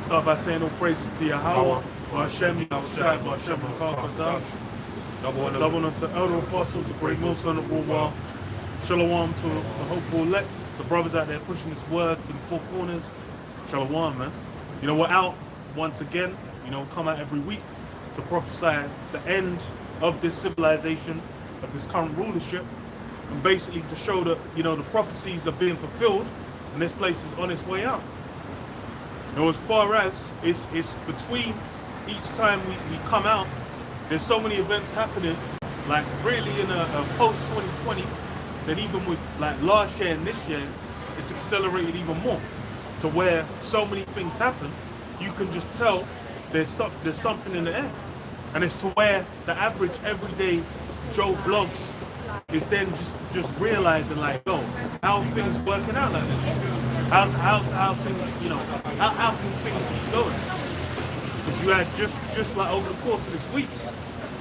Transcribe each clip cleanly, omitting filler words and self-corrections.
Start by saying all praises to Yahweh, Hashem, Yahushai, Hashem, Kakadash. Double on us, the elder apostles, the great millstone of all world. Shalom to the hopeful elect, the brothers out there pushing this word to the four corners. Shalom, man. You know, we're out once again. You know, come out every week to prophesy the end of this civilization, of this current rulership, and basically to show that, you know, the prophecies are being fulfilled and this place is on its way out. You know, as far as it's between each time we come out, there's so many events happening, like really in a post 2020, that even with like last year and this year, it's accelerated even more to where so many things happen, you can just tell there's something in the air. And it's to where the average everyday Joe Blogs is then just realizing like, yo, how are things working out like this? How things, you know, how can things keep going? Because you had just like over the course of this week,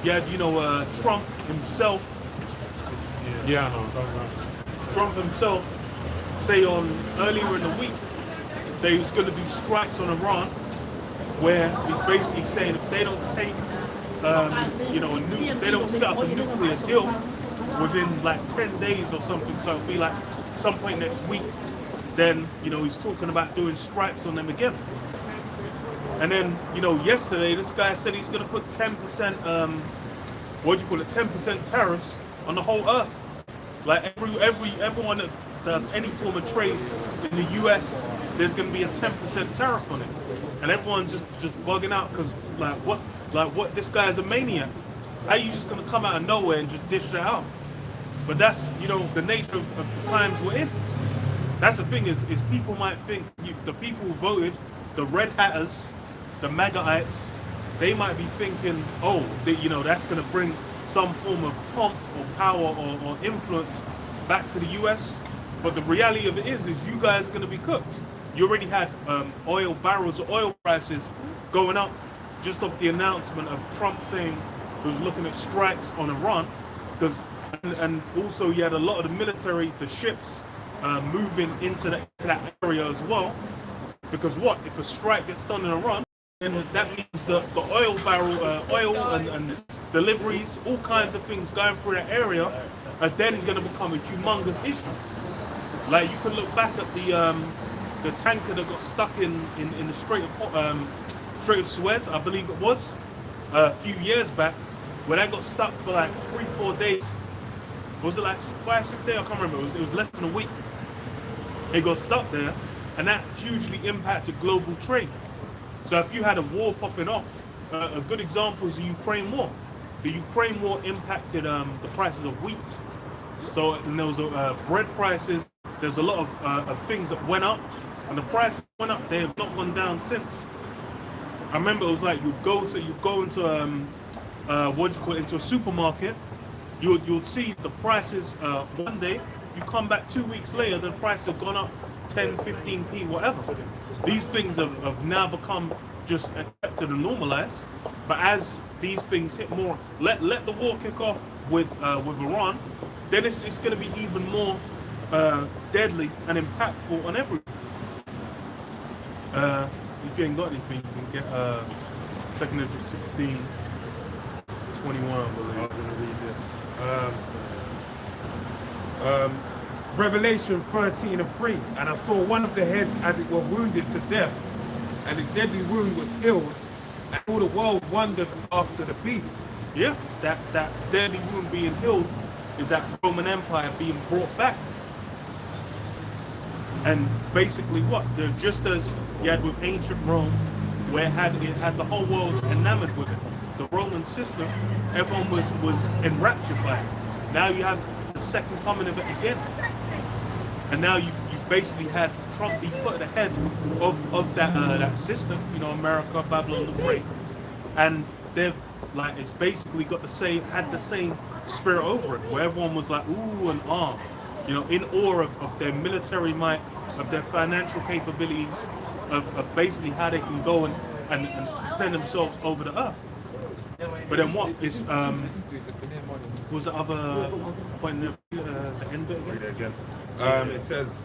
you had, you know, Trump himself. Trump himself say on earlier in the week there was going to be strikes on Iran, where he's basically saying if they don't take, you know, they don't set up a nuclear deal within like 10 days or something, so it'll be like some point next week, then, you know, he's talking about doing strikes on them again. And then, you know, yesterday this guy said he's going to put 10%, 10% tariffs on the whole earth. Like everyone that does any form of trade in the US, there's going to be a 10% tariff on it. And everyone's just bugging out because like what this guy is a maniac. How are you just going to come out of nowhere and just dish that out? But that's, you know, the nature of the times we're in. That's the thing is people might think, the people who voted, the red hatters, the MAGAites, they might be thinking, oh, you know, that's going to bring some form of pomp or power or influence back to the US. But the reality of it is you guys are going to be cooked. You already had oil barrels or oil prices going up just off the announcement of Trump saying he was looking at strikes on Iran. And also you had a lot of the military, the ships, moving into that area as well. Because what? If a strike gets done in Iran, then that means that the oil barrel, oil and deliveries, all kinds of things going through that area are then going to become a humongous issue. Like you can look back at the tanker that got stuck in the Strait of Suez, I believe it was, a few years back, where that got stuck for like 3-4 days. Was it like 5-6 days? I can't remember. It was less than a week. It got stuck there, and that hugely impacted global trade. So if you had a war popping off, a good example is the Ukraine war. The Ukraine war impacted the prices of wheat. So and there was bread prices. There's a lot of things that went up, and the prices went up. They have not gone down since. I remember it was like you'd go into into a supermarket. You'd see the prices one day. If you come back 2 weeks later, the prices have gone up 10, 15p, whatever. These things have now become just accepted and normalized. But as these things hit more, let the war kick off with Iran, then it's going to be even more deadly and impactful on everyone. If you ain't got anything, you can get 2nd Edge 16, 21, I believe. I'm going to read this. Revelation 13:3, and I saw one of the heads as it were wounded to death, and the deadly wound was healed, and all the world wondered after the beast. Yeah, that deadly wound being healed is that Roman Empire being brought back. And basically what? They're just as you had with ancient Rome, where it had the whole world enamored with it. The Roman system, everyone was enraptured by it. Now you have the second coming of it again. And now you basically had Trump be put at the head of that system, you know, America, Babylon the Great. And they've like it's basically had the same spirit over it, where everyone was like ooh and ah, you know, in awe of their military might, of their financial capabilities, of basically how they can go and extend themselves over the earth. But then what is was the other point the end bit again? It says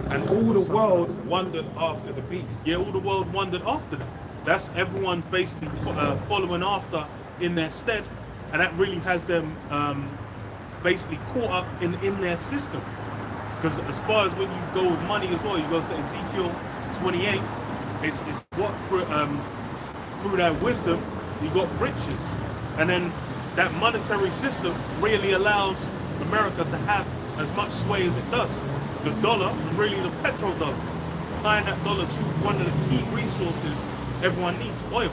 And all the world wondered after the beast. Yeah, all the world wondered after them. That's everyone's basically following after in their stead, and that really has them basically caught up in their system. Because as far as when you go with money as well, you go to Ezekiel 28. It's what through that wisdom you got riches, and then that monetary system really allows America to have as much sway as it does. The dollar, and really the petrodollar, tying that dollar to one of the key resources everyone needs, oil.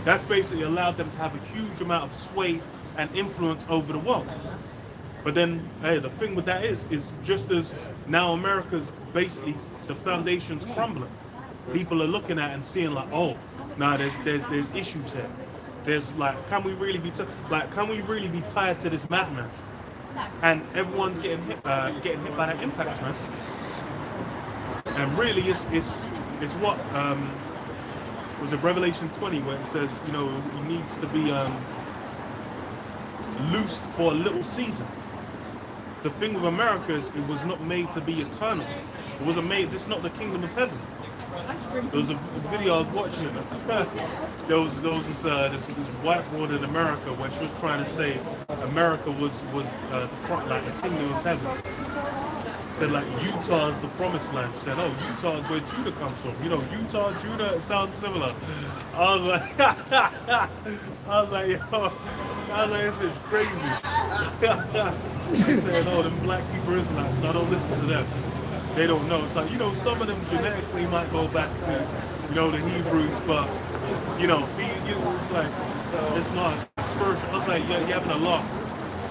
That's basically allowed them to have a huge amount of sway and influence over the world. But then, hey, the thing with that is just as now America's basically the foundation's crumbling. People are looking at it and seeing like, oh, nah, there's issues here. There's like, can we really be tied to this madman? And everyone's getting hit by that impact, man. And really, it's what was it Revelation 20 where it says, you know, he needs to be loosed for a little season. The thing with America is it was not made to be eternal. It wasn't made. This is not the kingdom of heaven. There was a video I was watching it. there was this white woman in America where she was trying to say America was like the kingdom of heaven. Said like Utah's the promised land. She said, oh, Utah is where Judah comes from. You know, Utah, Judah, it sounds similar. I was like, this is crazy. She said, oh, them black people Israelites, no, don't listen to them. They don't know. It's like, you know, some of them genetically might go back to, you know, the Hebrews, but, you know, it's like, it's not spiritual. I was like, yeah, you're having a laugh.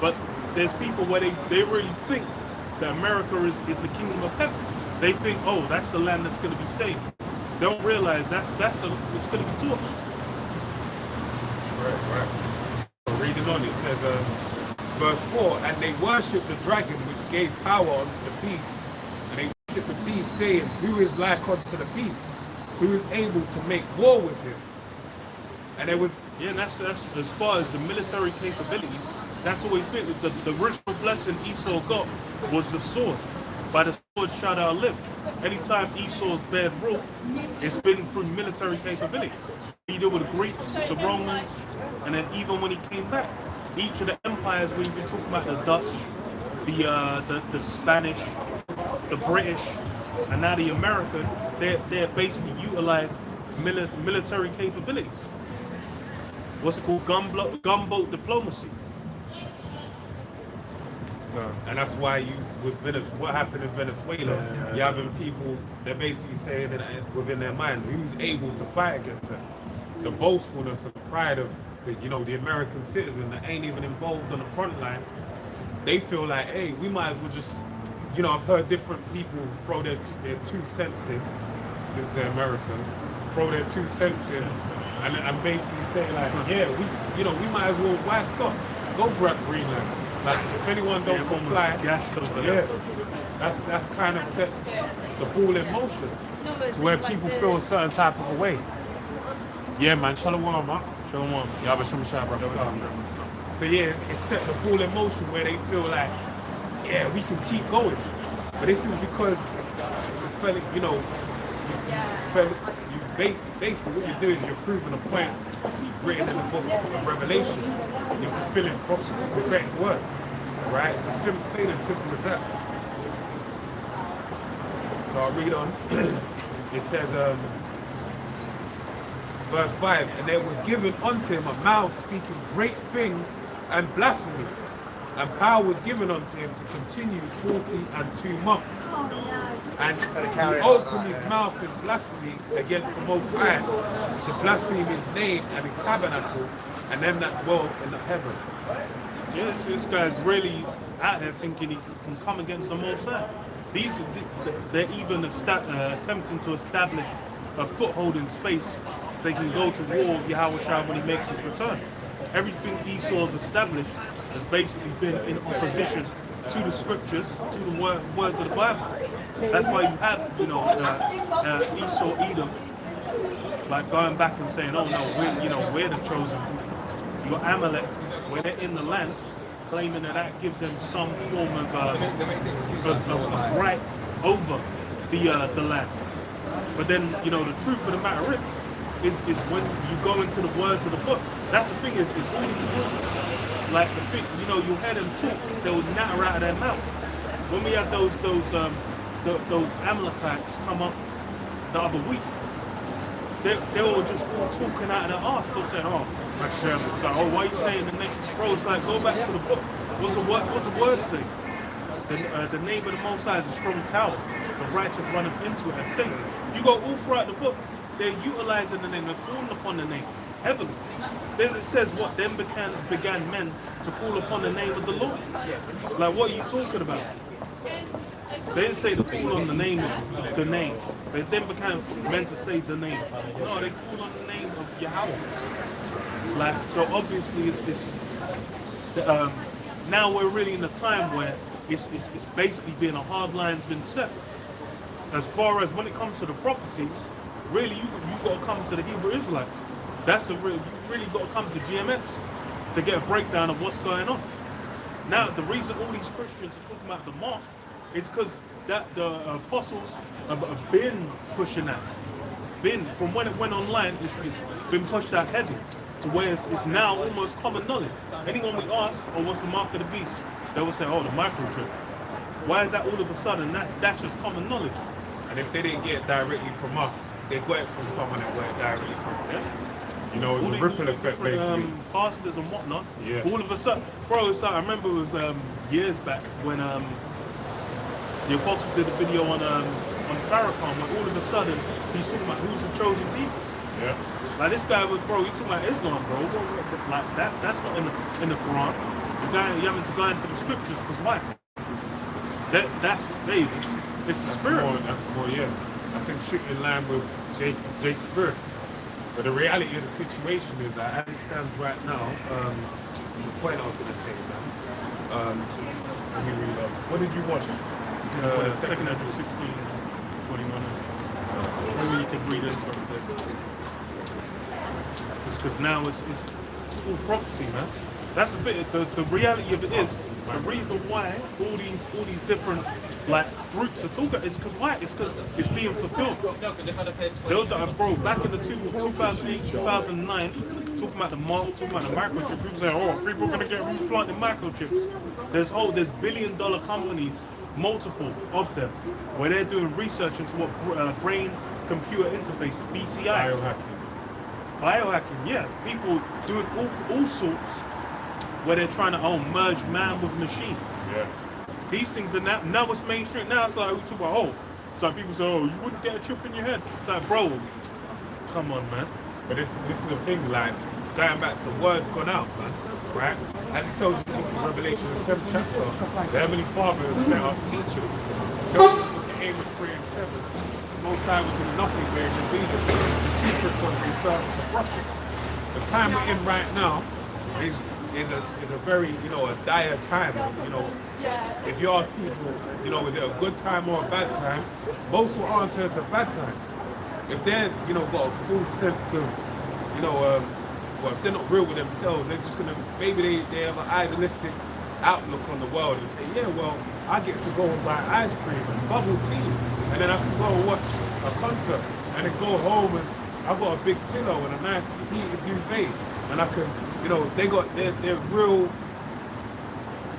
But there's people where they really think that America is the kingdom of heaven. They think, oh, that's the land that's going to be saved. They don't realize it's going to be torched. Right. Reading on, it says, verse 4, and they worshipped the dragon which gave power unto the beast. And they worship the beast, saying, who is like unto the beast? Who is able to make war with him? And it was... Yeah, and that's as far as the military capabilities, that's always been. The original blessing Esau got was the sword. By the sword shalt thou live. Anytime Esau's bared rule, it's been through military capability. He did with the Greeks, the Romans, and then even when he came back, each of the empires, we've been talking about the Dutch, the Spanish, the British, and now the American, they're basically utilized military capabilities. What's it called? Gunboat diplomacy. And that's why what happened in Venezuela, you're having people, they're basically saying that within their mind, who's able to fight against it? The boastfulness and pride of the American citizen that ain't even involved on the front line. They feel like, hey, we might as well just, I've heard different people throw their 2 cents in, since they're American, throw their 2 cents in, and basically say like, yeah, we might as well, why stop? Go grab Greenland. Like, if anyone don't comply, that's kind of sets the ball in motion to where people feel a certain type of a way. Yeah, man, shalom, man. Shalom. Yeah, but shalom, bro. So yeah, it set the ball in motion where they feel like, yeah, we can keep going. But this is because basically what you're doing is you're proving a point written in the book of Revelation. You're fulfilling prophetic words, right? It's as plain and simple as that. So I'll read on. It says, verse 5, and there was given unto him a mouth speaking great things and blasphemies, and power was given unto him to continue 42 months. And he opened his mouth in blasphemy against the Most High, to blaspheme his name and his tabernacle, and them that dwell in the heaven. Yes, this guy's really out here thinking he can come against the Most High. They're even attempting to establish a foothold in space so they can go to war with Yahweh when he makes his return. Everything Esau's established has basically been in opposition to the scriptures, to the words of the Bible. That's why you have, Esau, Edom, like going back and saying, "Oh no, we're the chosen people." Your Amalek, when they're in the land, claiming that gives them some form of right over the land. But then, you know, the truth of the matter is when you go into the words of the book. That's the thing is all these books, like the thing, you know, you hear them talk, they will natter out of their mouth. When we had those Amalekites come up the other week, they were just all talking out of their arse. They were saying, "Oh, my Shem," it's like, "Oh, why are you saying the name?" Bro, it's like, go back to the book. What's the word say? The name of the Most High is a strong tower. The righteous runneth into it and safe. You go all throughout the book, they're utilizing the name, they're calling upon the name heavily. Then it says what? Then began men to call upon the name of the Lord. Like, what are you talking about? They didn't say to call on the name of the name. They then became men to say the name. No, they call on the name of Yahweh. Like, so obviously it's now we're really in a time where it's basically been a hard line's been set. As far as when it comes to the prophecies, really you got to come to the Hebrew Israelites. You really got to come to GMS to get a breakdown of what's going on. Now the reason all these Christians are talking about the mark is because that the apostles have been pushing that. From when it went online, it's been pushed out heavy to where it's now almost common knowledge. Anyone we ask, "Oh, what's the mark of the beast?" they will say, "Oh, the microchip." Why is that all of a sudden? That's just common knowledge. And if they didn't get it directly from us, they got it from someone that got it directly from us. You know, it's All a these ripple effect, basically. Pastors and whatnot. Yeah. All of a sudden, bro, it's like, I remember it was years back when the apostle did a video on Farrakhan, when all of a sudden he's talking about who's the chosen people. Yeah. Like this guy was, bro, he's talking about Islam, bro. Like that's not in the Quran. You having to go into the scriptures because why? It's the spirit. That's more, yeah. That's in line with Jake's spirit. But the reality of the situation is that as it stands right now, there's a point I was going to say now. Let me read up. What did you want? Second Ezra 16, 21. Maybe you can read into it a bit. It's because now it's all prophecy, man. That's the thing. The reality of it is the reason why all these different like groups are talking is because why? It's because it's being fulfilled. Those are, bro, back in the 2008, 2009, talking about the microchip. People say, "Oh, people are gonna get implanted microchips." There's billion-dollar companies, multiple of them, where they're doing research into what brain-computer interface (BCIs). Biohacking, yeah. People doing all sorts where they're trying to merge man with machine. Yeah. These things are now it's mainstream. Now it's like we talk about it's like people say, "Oh, you wouldn't get a chip in your head." It's like, bro, come on, man. But this is the thing, like going back, the word's gone out, man. Right? As he tells you in the book of Revelation, the 10th chapter, the Heavenly Father has set up teachers. Tells you in the book of Amos 3 and 7. Most High was doing nothing where it revealed the secrets of his servants and prophets. The time we're in right now is a very, a dire time. If you ask people, is it a good time or a bad time, most will answer it's a bad time. If they're, got a full sense of, well, if they're not real with themselves, they're just gonna, maybe they have an idealistic outlook on the world and say, yeah, well, I get to go and buy ice cream and bubble tea, and then I can go and watch a concert, and then go home and I've got a big pillow and a nice heated duvet, and I can, they're real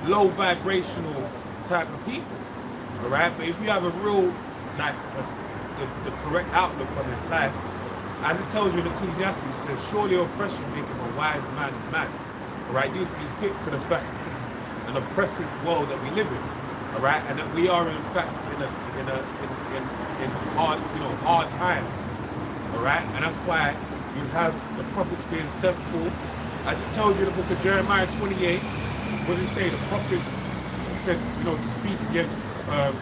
low vibrational type of people, all right? But if you have a real, the correct outlook on this life, as it tells you in Ecclesiastes, it says, surely oppression maketh a wise man mad, all right? You'd be hip to the fact this is an oppressive world that we live in, all right? And that we are in fact in hard times, all right? And that's why you have the prophets being sent forth. As it tells you in the book of Jeremiah 28, what does it say? The prophets said, to speak against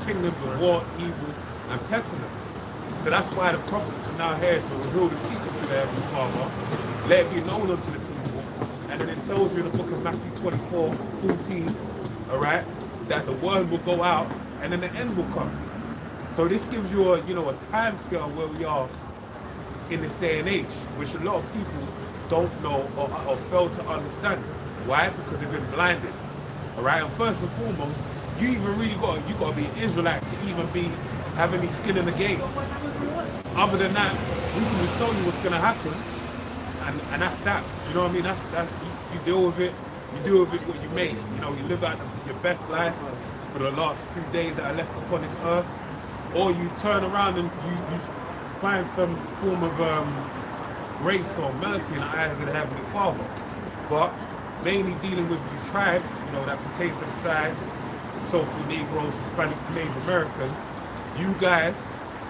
kingdoms of war, evil, and pestilence. So that's why the prophets are now here to reveal the secrets of the Heavenly Father, let it be known unto the people. And then it tells you in the book of Matthew 24:14, all right, that the word will go out and then the end will come. So this gives you a time scale where we are in this day and age, which a lot of people don't know or fail to understand. Why? Because they've been blinded. All right, and first and foremost, you even really got to be an Israelite to even be have any skin in the game. Other than that, we can just tell you what's gonna happen, and that's that. You know what I mean? That's that. You deal with it. You deal with it what you make. You know, you live out your best life for the last few days that are left upon this earth, or you turn around and you find some form of grace or mercy in the eyes of the Heavenly Father. But mainly dealing with you tribes, you know, that pertain to the side, so-called Negroes, Hispanic, Native Americans, you guys,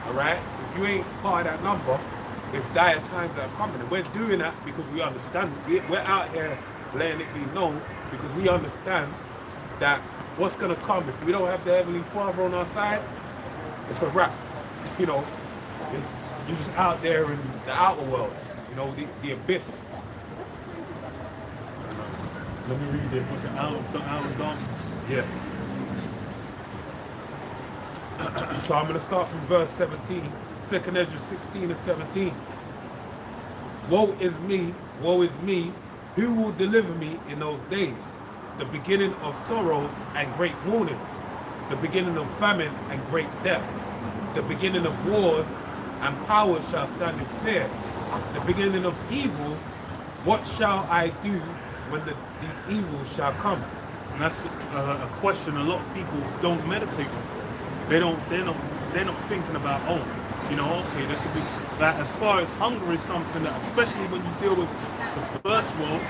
all right, if you ain't part of that number, it's dire times that are coming. And we're doing that because we understand. We're out here letting it be known because we understand that what's going to come, if we don't have the Heavenly Father on our side, it's a wrap. You know, you're just out there in the outer worlds, you know, the abyss. Let me read this. What's the outer darkness? Yeah. So I'm going to start from verse 17, 2nd Ezra 16 and 17. Woe is me, who will deliver me in those days? The beginning of sorrows and great mournings, the beginning of famine and great death, the beginning of wars and powers shall stand in fear, the beginning of evils, what shall I do when these evils shall come? And that's a question a lot of people don't meditate on. They're not thinking about, oh, you know, okay, that could be that. As far as hunger is something that, especially when you deal with the first world,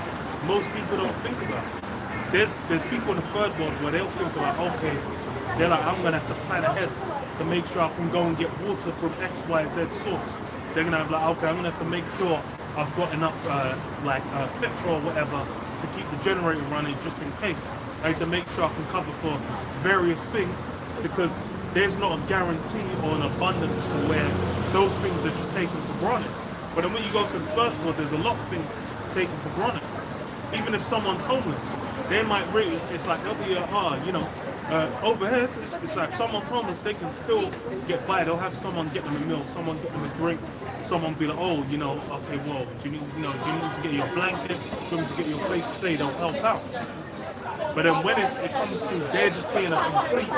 most people don't think about. There's people in the third world where they'll think about, okay, they're like, I'm gonna have to plan ahead to make sure I can go and get water from X, Y, Z source. They're gonna have like, okay, I'm gonna have to make sure I've got enough petrol or whatever to keep the generator running just in case. Like, to make sure I can cover for various things, because there's not a guarantee or an abundance to where those things are just taken for granted. But then when you go to the first world, there's a lot of things taken for granted. Even if someone's homeless, they might really, it's like they'll be over here, it's like if someone's homeless, they can still get by. They'll have someone get them a meal, someone get them a drink, someone be like, oh, you know, okay, well, do you need to get your blanket, do you need to get your place to stay, they'll help out. But then when it comes to they're just being a complete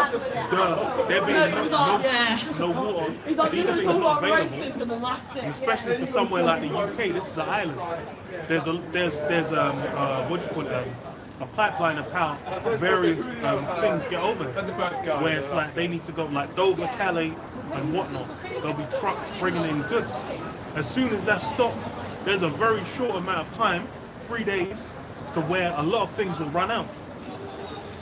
they're being no water, these things are not available. And especially for somewhere like the UK, this is an island. There's what you call it, a pipeline of how various things get over here. Where it's like they need to go like Dover, Calais, and whatnot. There'll be trucks bringing in goods. As soon as that's stopped, there's a very short amount of time, 3 days, to where a lot of things will run out.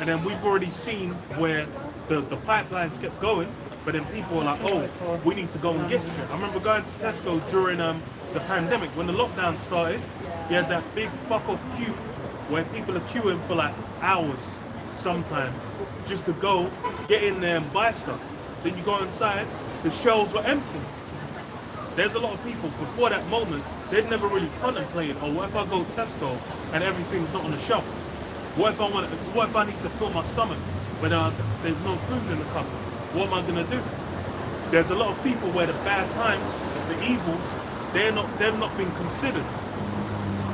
And then we've already seen where the pipelines kept going, but then people were like, oh, we need to go and get shit. I remember going to Tesco during the pandemic. When the lockdown started, you had that big fuck off queue where people are queuing for like hours sometimes just to go get in there and buy stuff. Then you go inside, the shelves were empty. There's a lot of people before that moment, they'd never really contemplated, oh, what if I go to Tesco and everything's not on the shelf? What if I need to fill my stomach when there's no food in the cupboard? What am I gonna do? There's a lot of people where the bad times, the evils, they've not been considered.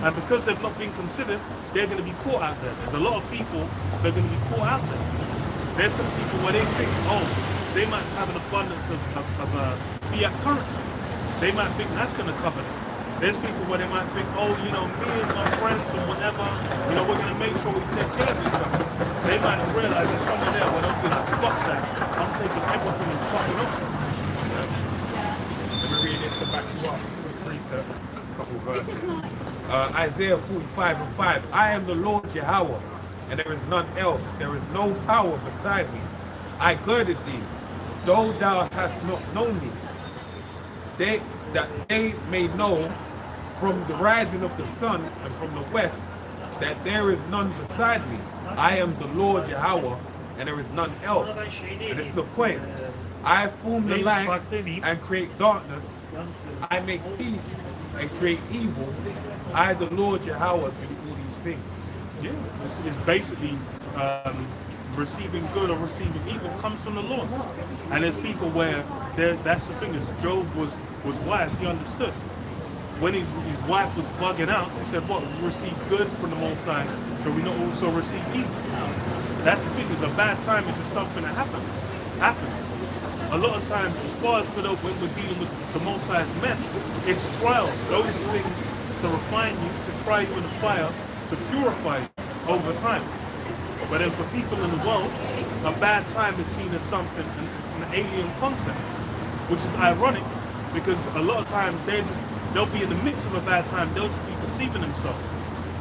And because they've not been considered, they're gonna be caught out there. There's a lot of people that are gonna be caught out there. There's some people where they think, oh, they might have an abundance of fiat currency. They might think that's gonna cover them. There's people where they might think, oh, you know, me and my friends or whatever, you know, we're going to make sure we take care of each other. They might not realize there's someone there where they'll be like, fuck that, I'm taking everything and fucking up. Let me read this to back you up. Precept, a couple verses. Isaiah 45 and 5. I am the Lord Yahweh, and there is none else. There is no power beside me. I girded thee, though thou hast not known me. That they may know from the rising of the sun and from the west that there is none beside me. I am the Lord Yahweh, and there is none else. And this is the point. I form the light and create darkness. I make peace and create evil. I, the Lord Yahweh, do all these things. Yeah, it's basically receiving good or receiving evil comes from the Lord. And there's people where that's the thing is Job was wise, he understood. When his wife was bugging out, he said, what, we receive good from the Most High, so we not also receive evil. That's the thing, is a bad time is just something that happens. a lot of times, as far as when we're dealing with the Most High's men, it's trials. Those things to refine you, to try you in the fire, to purify you over time. But then for people in the world, a bad time is seen as something, an alien concept, which is ironic because a lot of times they'll be in the midst of a bad time, they'll just be deceiving themselves.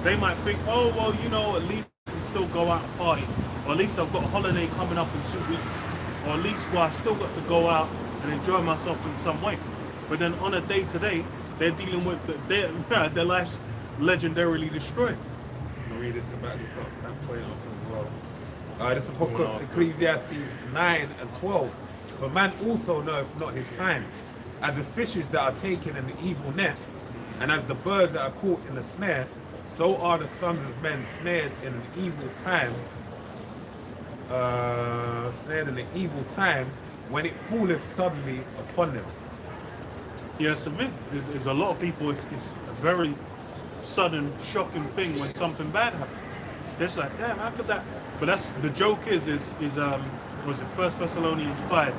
They might think, oh, well, you know, at least I can still go out and party, or at least I've got a holiday coming up in 2 weeks, or at least, well, I still got to go out and enjoy myself in some way. But then on a day-to-day, they're dealing with their life's legendarily destroyed. I'll read this about this up, that point up as well. This is the book of Ecclesiastes 9 and 12. For man also knoweth not his time, as the fishes that are taken in the evil net, and as the birds that are caught in the snare, so are the sons of men snared in an evil time, when it falleth suddenly upon them. Yes, I mean, there's a lot of people, it's a very sudden, shocking thing when something bad happens. It's like, damn, how could that? But that's the joke is was it 1 Thessalonians 5,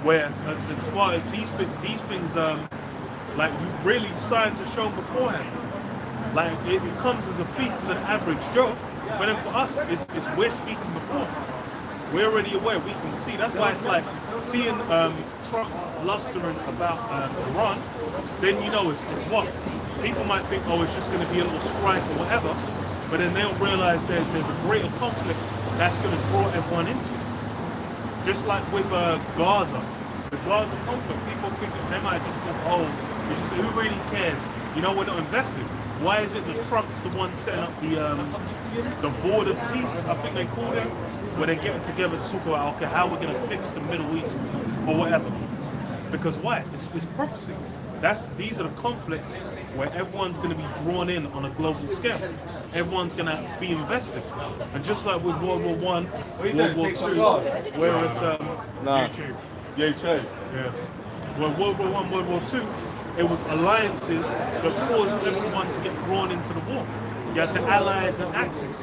where as far as these things, like really signs are shown beforehand. Like it comes as a thief to the average Joe, but then for us, it's we're speaking before. We're already aware. We can see. That's why it's like seeing Trump blustering about Iran. Then you know it's what people might think. Oh, it's just going to be a little strike or whatever. But then they'll realize there's a greater conflict that's going to draw everyone into. Just like with Gaza, the Gaza conflict. People think that they might just think, oh, it's just, who really cares? You know, we're not invested. Why is it that Trump's the one setting up the board of peace? I think they call it, where they're getting together to talk about, okay, how we're going to fix the Middle East or whatever. Because why? It's prophecy. These are the conflicts where everyone's going to be drawn in on a global scale. Everyone's going to be invested. And just like with World War I, World War II, where it's YouTube. Yeah. Well, World War I, World War II, it was alliances that caused everyone to get drawn into the war. You had the Allies and Axis,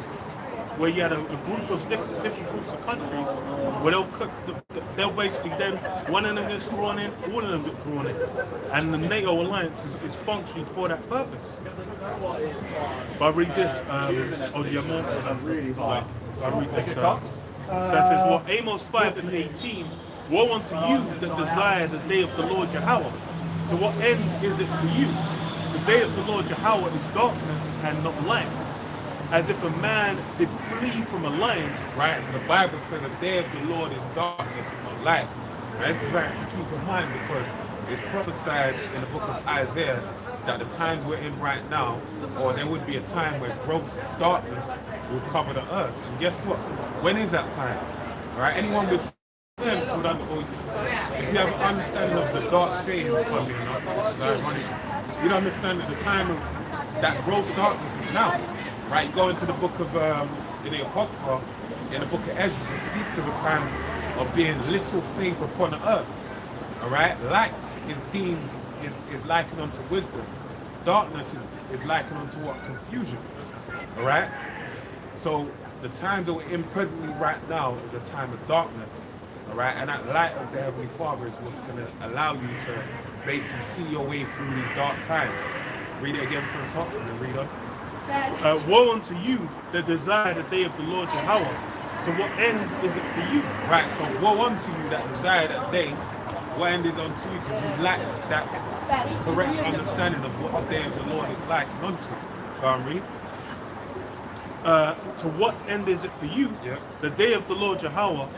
where you had a group of different groups of countries, where they'll basically then, one of them gets drawn in, all of them get drawn in. And the NATO alliance is functioning for that purpose. But I read this, I read this, so it says, well, Amos 5 and 18, woe unto you that desire the day of the Lord Yahweh. To what end is it for you? The day of the Lord Yahweh is darkness and not light. As if a man did flee from a lion. Right, the Bible says the day of the Lord is darkness and not light. Now, this is something to keep in mind because it's prophesied in the book of Isaiah that the time we're in right now, or there would be a time where gross darkness will cover the earth. And guess what? When is that time? All right, anyone with sense would understand. If you have an understanding of the dark sayings, funny enough, which is ironic, you'd understand that the time of that gross darkness is now. Right, you go into the book of in the Apocrypha, in the book of Ezra, it speaks of a time of being little faith upon the earth. All right, light is deemed is likened unto wisdom. Darkness is likened unto what? Confusion. All right. So the time that we're in presently right now is a time of darkness. All right, and that light of the Heavenly Father is what's going to allow you to basically see your way through these dark times. Read it again from the top and then read on. Woe unto you that desire the day of the Lord Yahweh. To what end is it for you? Right, so woe unto you that desire that day. What end is unto you? Because you lack that correct understanding of what the day of the Lord is like and unto. Go and read. To what end is it for you? Yeah. The day of the Lord Yahweh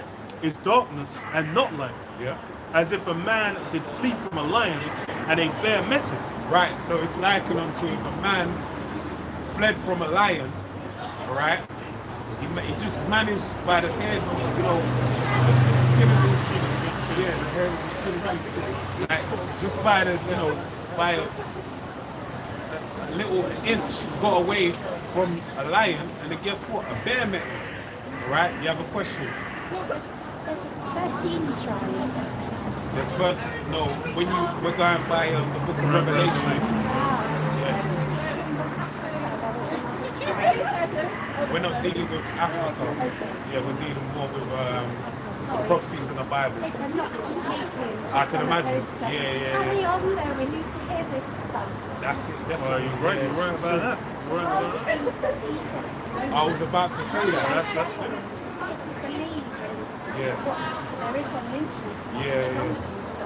is darkness and not light. Yeah. As if a man did flee from a lion and a bear met him. Right, so it's likened unto if a man fled from a lion, alright? He just managed by the hairs, you know, the hair of like, just by the, you know, by a little inch, got away from a lion, and then guess what? A bear met him. Alright, you have a question? There's 13 chariots. There's 13, no, when we're going by the book of Revelation. We're not dealing with Africa. Yeah, we're dealing more with prophecies in the Bible. It's a lot to take in. I can imagine. Stuff. Yeah. Carry on though, we need to hear this stuff. That's it, Well, definitely. you're right. You're right about that. You're right about that. Things that people I was about to say that. That's it. believe in. Yeah. What there is on the internet. Yeah. So,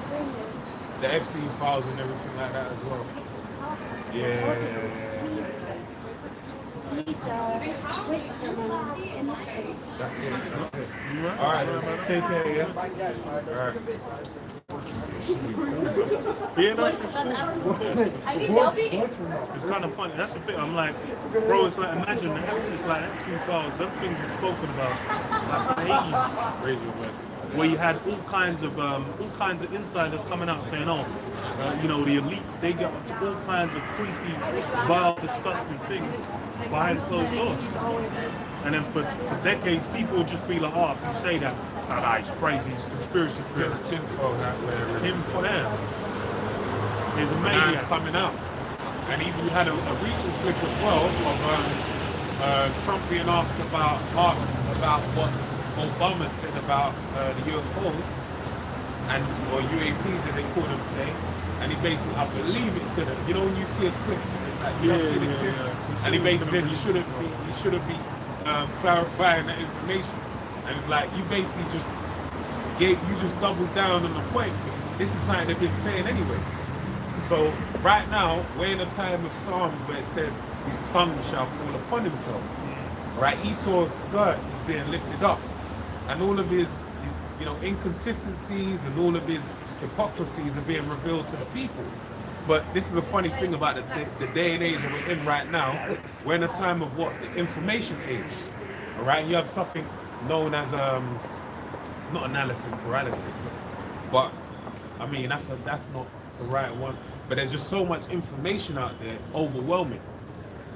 brilliant. The Epstein files and everything like that as well. It's part of the Yeah. audience. Needs wisdom and insight. That's it. You're right. All right, take care, yeah? All right. Yeah, no, it's kind of funny. That's the thing. I'm like, bro, it's like, imagine the Epstein, it's like Epstein files, them things are spoken about like in the 80s. Raise your blessing. Where you had all kinds of insiders coming out saying, oh, you know, the elite, they get up to all kinds of creepy, vile, disgusting things behind closed doors. And then for decades, people would just be like, oh, if you say that, nah, he's crazy, he's a conspiracy theorist. Tinfoil hat wearer. Tim for them. He's a Now maniac. it's coming out. And even you had a recent clip as well of Trump being asked about what Obama said about the UFOs or UAPs as they call them today. And he basically, I believe it said it. You know when you see a clip, it's like you don't see the clip. And he basically said you shouldn't be clarifying that information. And it's like you basically just doubled down on the point. This is something they've been saying anyway. So right now we're in a time of Psalms where it says his tongue shall fall upon himself. Right? Esau's skirt is being lifted up, and all of his inconsistencies and all of his hypocrisies are being revealed to the people. But this is the funny thing about the day and age that we're in right now. We're in a time of the information age. All right, you have something known as not analysis paralysis, but I mean that's not the right one. But there's just so much information out there; it's overwhelming.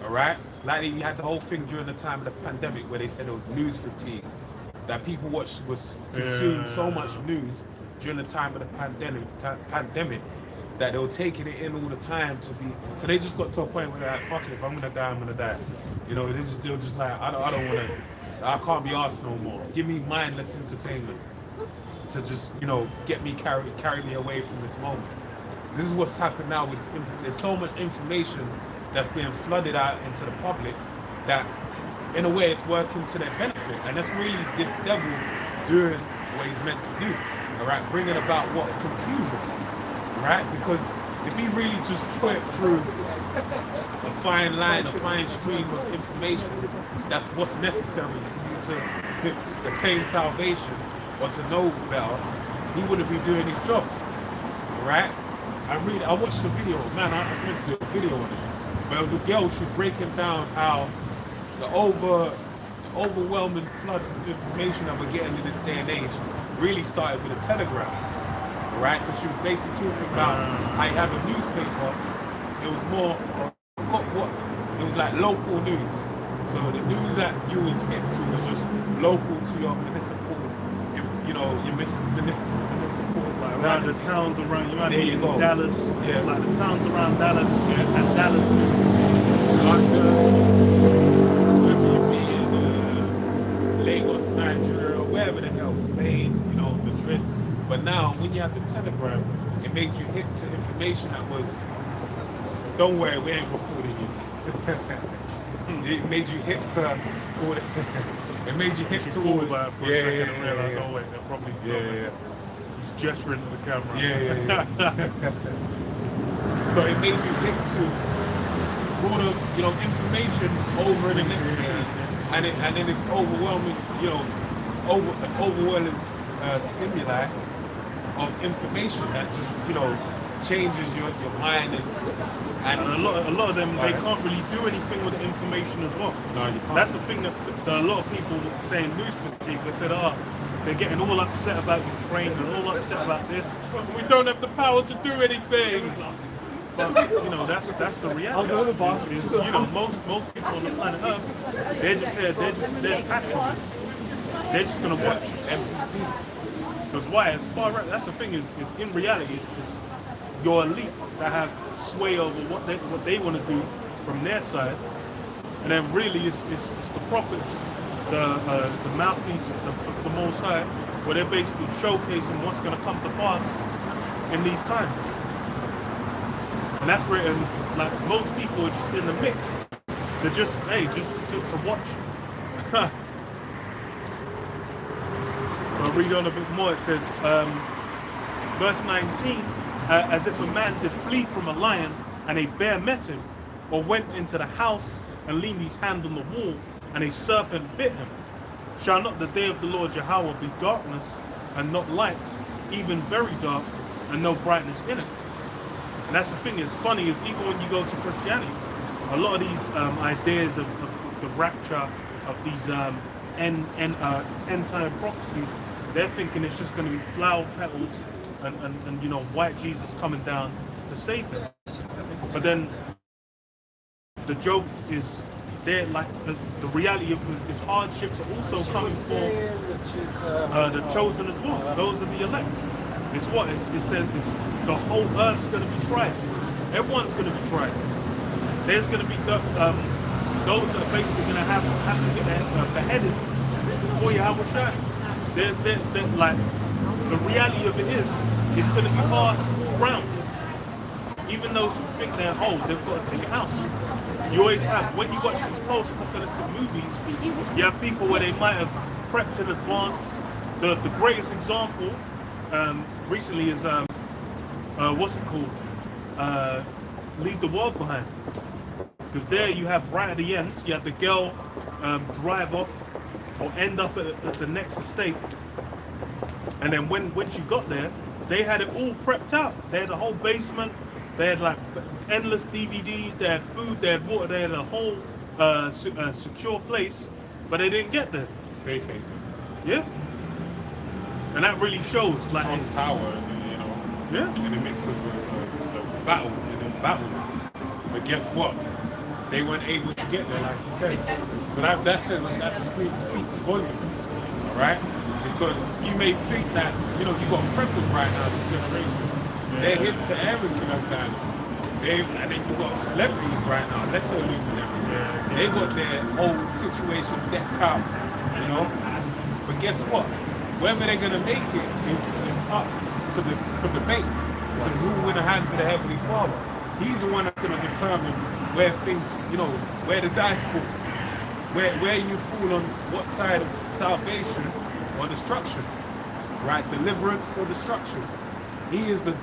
All right, like you had the whole thing during the time of the pandemic where they said it was news fatigue, that people consumed so much news during the time of the pandemic that they were taking it in all the time so they just got to a point where they're like, fuck it, if I'm gonna die, I'm gonna die. You know, they were just like, I don't wanna, I can't be arsed no more. Give me mindless entertainment to just, get me, carry me away from this moment. This is what's happened now with this there's so much information that's being flooded out into the public that in a way it's working to their benefit. And that's really this devil doing what he's meant to do. All right, bringing about what? Confusion. Right? Because if he really just went through a fine line, a fine stream of information, that's what's necessary for you to attain salvation or to know better, he wouldn't be doing his job. Right? I watched the video, man, I meant to do a video on it. But it was a girl, she was breaking down how the overwhelming flood of information that we're getting in this day and age really started with a telegram. Right? Because she was basically talking about how you have a newspaper. It was more, it was like local news. So the news that you was hip to was just local to your municipal, your municipal. Like around the towns around, there you go. Dallas. Yeah. It's like the towns around Dallas and Dallas. Whether you be in Lagos, Nigeria, or wherever the hell, Spain, Madrid. But now, when you have the telegram, it made you hit to information that was, don't worry, we ain't recording you. It made you hit to, it made you hit to all that for a second and realize, oh wait, they're probably filming. He's gesturing to the camera. Yeah. So it made you hit to all the, information over in the next city, and then it's overwhelming, overwhelming stimuli of information that just changes your mind and a lot of them they can't really do anything with the information as well. No, you can't. That's the thing that a lot of people saying news fatigue. They said, they're getting all upset about Ukraine and all upset about this. We don't have the power to do anything. But that's the reality. Is most people on the planet Earth, they're just here, they're passengers. They're just gonna watch NPCs. Because why? That's the thing is in reality, it's your elite that have sway over what they want to do from their side, and then really it's the prophets the mouthpiece of the Most High, where they're basically showcasing what's going to come to pass in these times. And that's written, like, most people are just in the mix. They're just, hey, just to watch. I'll read on a bit more. It says, verse 19, as if a man did flee from a lion and a bear met him, or went into the house and leaned his hand on the wall and a serpent bit him. Shall not the day of the Lord Yahweh be darkness and not light, even very dark, and no brightness in it? And that's the thing. It's funny is even when you go to Christianity, a lot of these ideas of the rapture, of these end time prophecies, they're thinking it's just going to be flower petals and you know, white Jesus coming down to save them. But then the joke is they're like the reality of his hardships are also coming for the chosen as well. Those are the elect. It's what it says. The whole earth's going to be tried. Everyone's going to be tried. There's going to be those that are basically going to have to get their beheaded before Yahweh shine. They're like, the reality of it is, it's going to be hard ground. Even those who think they're old, they've got to take it out. You always have, when you watch these post-apocalyptic movies, you have people where they might have prepped in advance. The greatest example recently is, what's it called? Leave the World Behind. Because there you have, right at the end, you have the girl drive off or end up at the next estate. And then when she got there, they had it all prepped out. They had a whole basement. They had like endless DVDs. They had food. They had water. They had a whole secure place. But they didn't get there. Safe haven. Yeah. And that really shows. Like Strong tower, you know. Yeah. In the midst of the battle, But guess what? They weren't able to get there, like you said. So that says that speaks volumes. All right. Because you may think that, you know, you got preppers right now, this generation. They're hip to everything that's going on. And then you got celebrities right now, lesser luminaries. They got their whole situation decked out, you know. But guess what? Whether they're gonna make it is up to for debate. Because who will win the hands of the Heavenly Father? He's the one that's gonna determine where things, you know, where the dice fall. Where you fall on what side of salvation or destruction, right? Deliverance or destruction. He is the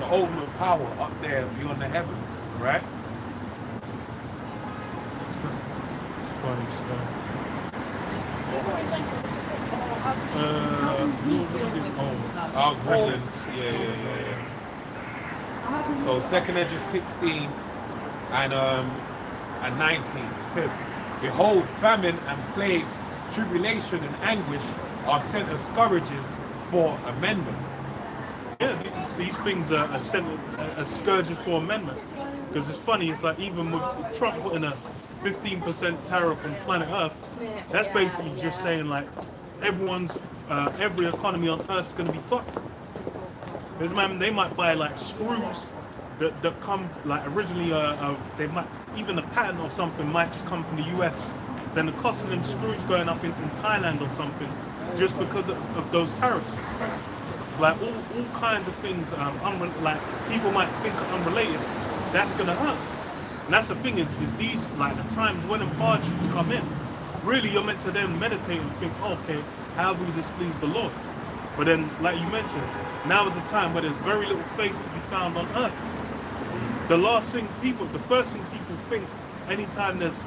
ultimate power up there beyond the heavens, right? It's funny stuff. I was reading, yeah. So 2nd Edge 16 and 19, it says, behold, famine and plague, tribulation and anguish are sent as scourges for amendment. Yeah, these things are sent as scourges for amendment. Because it's funny, it's like even with Trump putting a 15% tariff on planet Earth, that's basically just saying like every economy on Earth's going to be fucked. Because man, they might buy like screws that come like originally, they might even the patent or something might just come from the US. Then the cost of them screws going up in Thailand or something just because of those tariffs. Like all kinds of things, like people might think are unrelated. That's gonna hurt. And that's the thing is these like the times when them hardships come in. Really, you're meant to then meditate and think, okay, how will we displease the Lord? But then, like you mentioned, now is a time where there's very little faith to be found on earth. The first thing people think anytime there's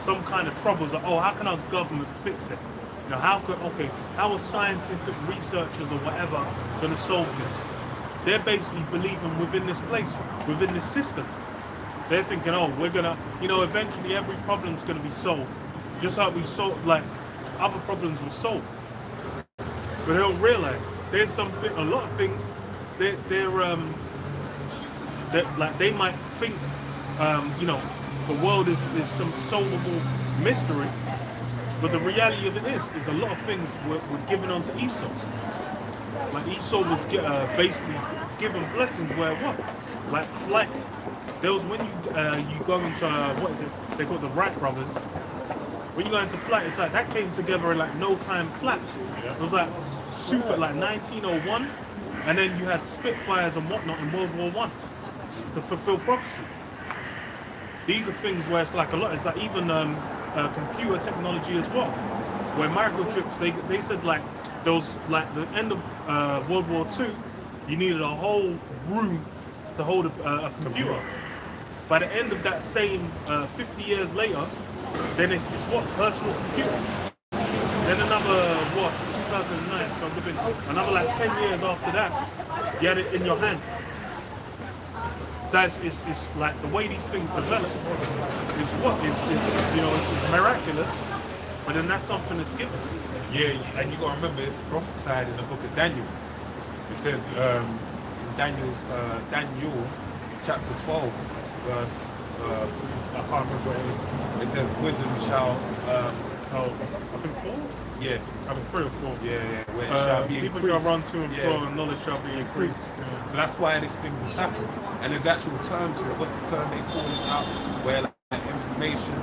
some kind of troubles are, oh, how can our government fix it? You know, how are scientific researchers or whatever going to solve this? They're basically believing within this place, within this system. They're thinking, oh, we're gonna, you know, eventually every problem's gonna be solved, just like we solved, like other problems were solved. But they don't realize there's a lot of things that like they might think, you know, the world is some solvable mystery. But the reality of it is a lot of things were given onto Esau. Like Esau was basically given blessings where what? Like flight. There was when you go into what is it? They call it the Wright brothers. when you go into flight, it's like that came together in like no time flat. It was like super like 1901, and then you had Spitfires and whatnot in World War One to fulfill prophecy. These are things where it's like a lot. It's like even computer technology as well, where microchips. They said like there was like the end of World War Two, you needed a whole room to hold a computer. By the end of that same 50 years later, then it's what personal computer. Then another what 2009. So within another like 10 years after that, you had it in your hand. So it's like the way these things develop is what is you know it's miraculous, but then that's something that's given. Yeah, and you gotta remember it's prophesied in the book of Daniel. It said in Daniel chapter 12, verse I can't remember what it is. It says wisdom shall I think 4. yeah, I think 3 or 4. yeah, where it shall be People increased. shall run to and Yeah. fro, and knowledge shall be increased. So that's why this thing has happened. And there's actual term to it. What's the term they call it out? Where like information,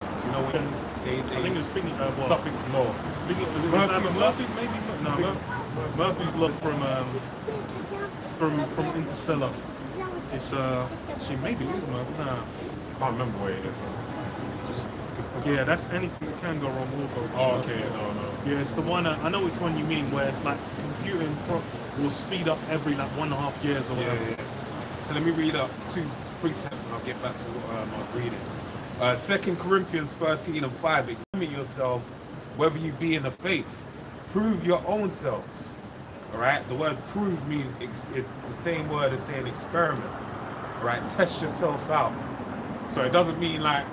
you know, when I think it's thinking what? suffix law. Murphy's Law? Maybe no. Murphy's Law from Interstellar. It's actually maybe it's I can't remember where it is. yeah, that's anything that can go wrong will go wrong. Oh, okay, no. Yeah, it's the one I know which one you mean, where it's like computing will speed up every like 1.5 years or whatever. Yeah. So let me read up 2 precepts and I'll get back to what I was reading. 2 Corinthians 13 and 5. Examine yourselves whether you be in the faith. Prove your own selves. All right. The word "prove" means it's the same word as saying experiment. All right. Test yourself out. So it doesn't mean like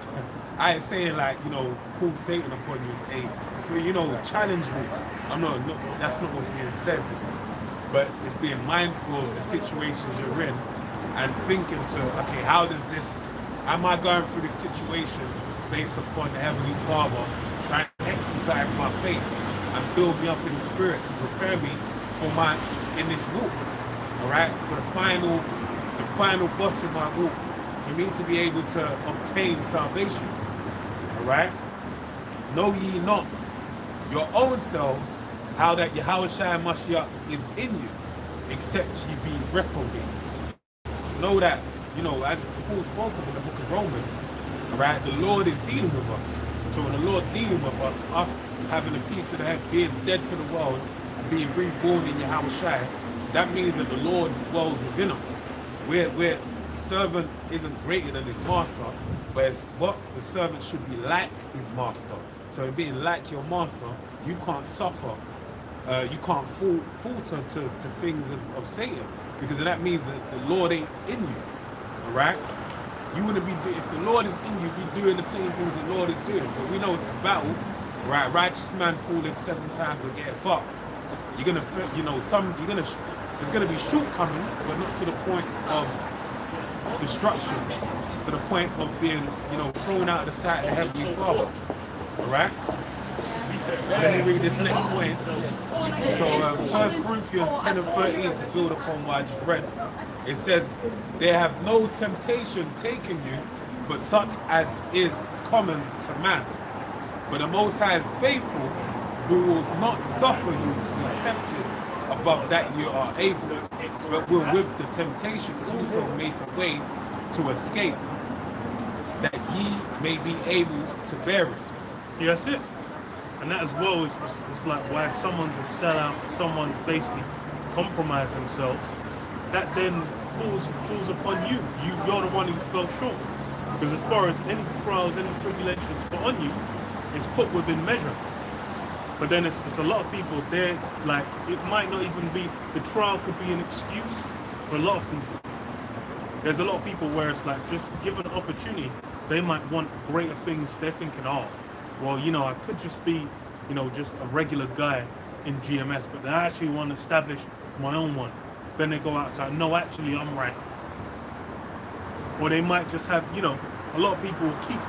I ain't saying like pull Satan upon you and say challenge me. I'm not. That's not what's being said. But it's being mindful of the situations you're in and thinking okay, how does this? Am I going through this situation based upon the Heavenly Father trying to exercise my faith and build me up in the spirit to prepare me for in this walk, all right, for the final boss in my walk, for me to be able to obtain salvation, all right. Know ye not your own selves how that Yahushua Mashiach is in you, except ye be reprobates. So know that as Paul spoke of in the book of Romans, all right, the Lord is dealing with us. So when the Lord dealing with us having a piece of the head, being dead to the world, and being reborn in Yahushua, that means that the Lord dwells within us. Where servant isn't greater than his master, but it's what the servant should be like his master. So in being like your master, you can't suffer, you can't falter to things of Satan, because that means that the Lord ain't in you. All right? You wouldn't be if the Lord is in you, be doing the same things the Lord is doing. But we know it's a battle, right? Righteous man falleth 7 times but get fucked. You're gonna, there's gonna be shortcomings, but not to the point of destruction, to the point of being, thrown out of the sight of the Heavenly Father. All right? So let me read this next point. So 1 Corinthians 10 and 13, to build upon what I just read, it says, "There have no temptation taken you, but such as is common to man. But the Most High is faithful, who will not suffer you to be tempted above that you are able, but will with the temptation also make a way to escape, that ye may be able to bear it." Yeah, that's it. And that as well is it's like why someone's a sellout, someone basically compromise themselves, that then falls upon you. You're the one who fell short. Because as far as any trials, any tribulations put on you, it's put within measure. But then it's a lot of people, they're like, it might not even be, the trial could be an excuse for a lot of people. There's a lot of people where it's like, just given an opportunity, they might want greater things. They're thinking, oh, well, I could just be, just a regular guy in GMS, but I actually want to establish my own one. Then they go outside, no, actually, I'm right. Or they might just have, a lot of people will keep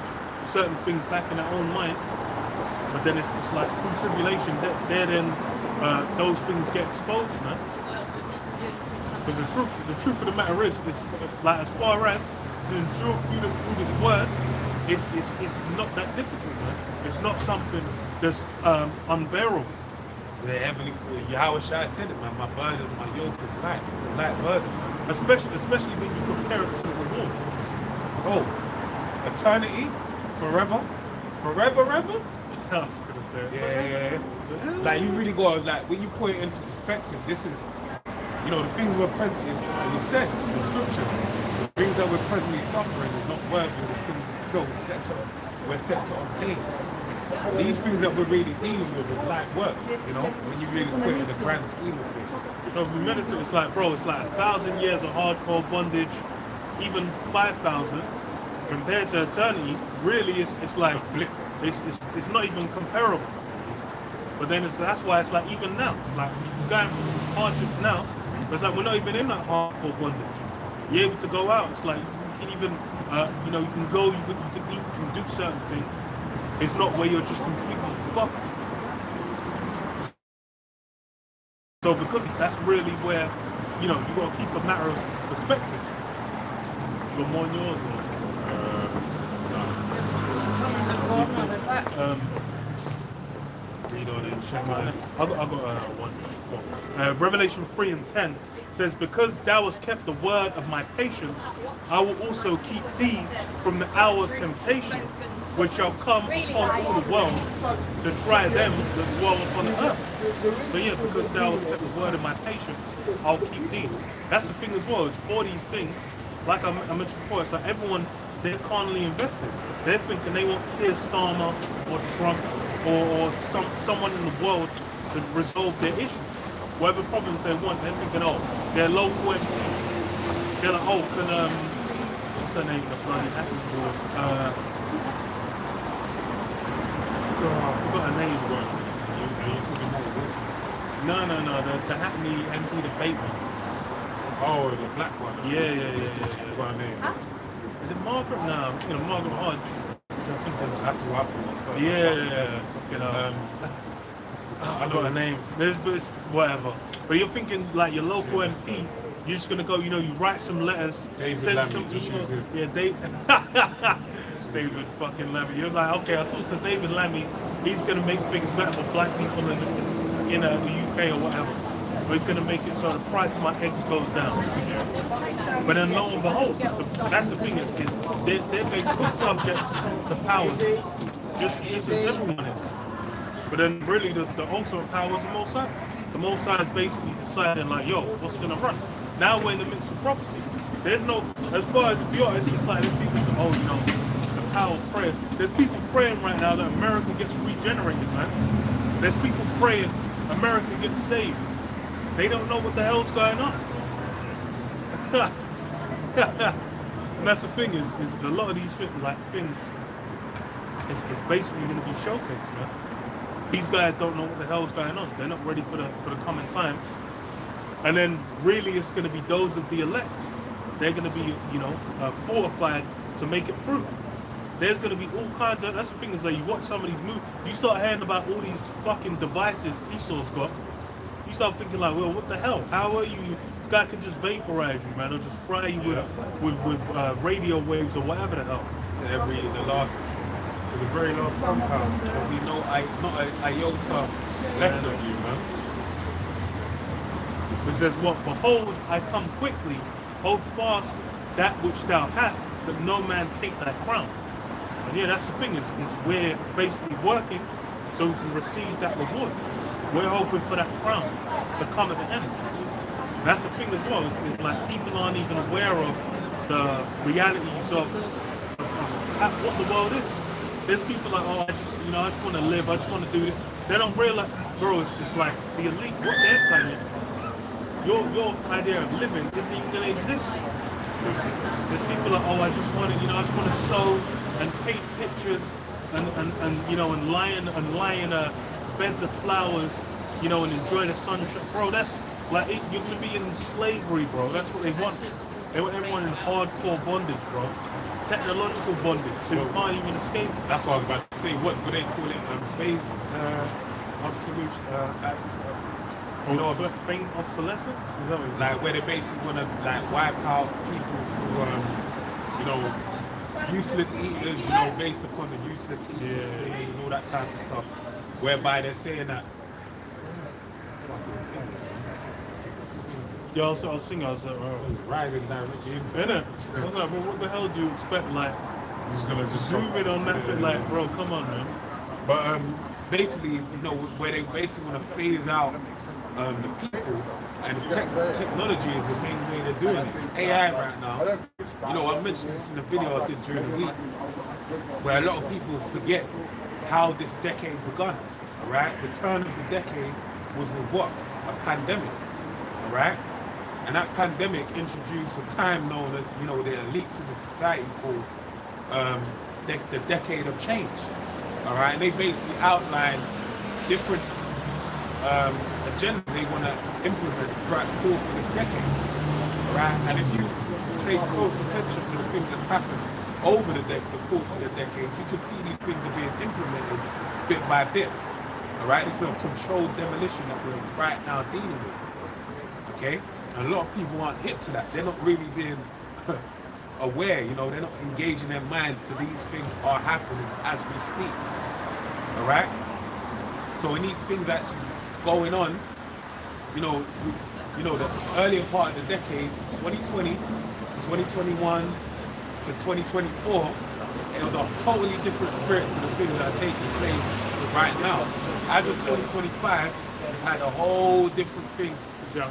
certain things back in their own mind, but then it's like through tribulation, those things get exposed, man. Because the truth of the matter is like as far as to endure through this word, it's not that difficult, man. It's not something that's unbearable. The heavenly Father, Yahweh Shai said it, man. My burden, my yoke is light. It's a light burden, man. Especially when you compare it to the reward. Oh, eternity, forever, ever. I was gonna say it. Yeah. Like, you really got, like, when you put it into perspective, this is, you know, the things we're presently, and you said in the scriptures, the things that we're presently suffering is not worthy of the things, you know, we're set to obtain. These things that we're really dealing with is light work, you know, when you really put it in the grand scheme of things. No, if we meditate, it's like, bro, it's like 1,000 years of hardcore bondage, even 5,000, compared to eternity. Really, it's like it's not even comparable. But then that's why it's like even now, it's like we're going through hardships now. But it's like we're not even in that hardcore bondage. You're able to go out. It's like you can even, you know, you can go, you can eat, you can do certain things. It's not where you're just completely fucked. So because that's really where, you know, you got to keep a matter of perspective. You got more on yours, or? Read on and check on it. I got one. Revelation 3 and 10 says, because thou hast kept the word of my patience, I will also keep thee from the hour of temptation, which shall come upon all the world to try them that dwell upon the earth. So yeah, because thou hast kept the word of my patience, I'll keep thee. That's the thing as well, is for these things, like I mentioned before, it's like everyone, they're carnally invested. They're thinking they want Keir Starmer or Trump or someone in the world to resolve their issues. Whatever problems they want, they're thinking, oh, they're local MP. They're like, oh, can, what's her name, the bloody acting board? I forgot her name, bro. No, the Hackney MP, the Bateman. Oh, the black one. Yeah. What her name? Is it Margaret? No, I'm thinking of Margaret Hodge. I think That's who I thought first. yeah. Fucking, I forgot her name. But it's whatever. But you're thinking like your local MP. You're just gonna go. You know, you write some letters, David send Lammy, some just emails. use him. Yeah, David fucking Lammy. You're like, okay, I talked to David Lammy. He's gonna make things better for black people in the UK or whatever. But he's gonna make it so the price of my eggs goes down. But then lo and behold, that's the thing is they're basically subject to powers, just as everyone is. But then really the ultimate power is the Most High. The Most High is basically deciding like, yo, what's gonna run? Now we're in the midst of prophecy. There's no, as far as to be honest, it's like there's people say, oh, you know, the power of prayer. There's people praying right now that America gets regenerated, man. There's people praying America gets saved. They don't know what the hell's going on. And that's the thing is a lot of these things is basically going to be showcased, man. These guys don't know what the hell's going on. They're not ready for the coming times. And then really it's going to be those of the elect. They're going to be, you know, fortified to make it through. There's going to be all kinds of, that's the thing is that you watch some of these movies, you start hearing about all these fucking devices Esau's got. You start thinking like, well, what the hell? How are you? This guy can just vaporize you, man, or just fry you with radio waves or whatever the hell. To the very last compound, there'll be not a iota left of you, man. It says, what? Behold, I come quickly. Hold fast that which thou hast, that no man take thy crown. And yeah, that's the thing is we're basically working so we can receive that reward. We're hoping for that crown to come at the end. And that's the thing as well. It's like people aren't even aware of the realities of what the world is. There's people like, oh, I just want to live. I just want to do it. They don't realize, bro. It's like the elite. What they're planning. Your idea of living isn't even going to exist. There's people like, oh, I just want to sew and paint pictures and lie in beds of flowers, and enjoy the sunshine. Bro, that's like you're gonna be in slavery, bro. That's what they want. They want everyone in hardcore bondage, bro. Technological bondage, so you can't even escape. That's what I was about to say. What would they call it? Phase Thing obsolescence? Is that what like where they basically want to like wipe out people who useless eaters, you know, based upon the useless eaters thing and all that type of stuff, whereby they're saying that. Yeah, I was thinking, I was like, Riding directly into innit? I was like, well, what the hell do you expect? Like, Just gonna just zoom in on that thing, like, bro, come on, man. But basically, you know, where they basically want to phase out the people, and it's technology is the main way they're doing it. AI right now, you know, I mentioned this in the video I did during the week, where a lot of people forget how this decade begun, all right? The turn of the decade was with what? A pandemic, all right? And that pandemic introduced a time known as, you know, the elites of the society called the decade of change. All right, and they basically outlined different agendas they want to implement throughout the course of this decade. All right, and if you pay close attention to the things that happened over the course of the decade, you can see these things are being implemented bit by bit. All right, this is a controlled demolition that we're right now dealing with. Okay, and a lot of people aren't hip to that. They're not really being aware, you know, they're not engaging their mind to these things are happening as we speak. All right? So when these things actually going on, you know, the earlier part of the decade, 2020, 2021 to 2024, it was a totally different spirit to the things that are taking place right now. As of 2025, we've had a whole different thing. Yeah.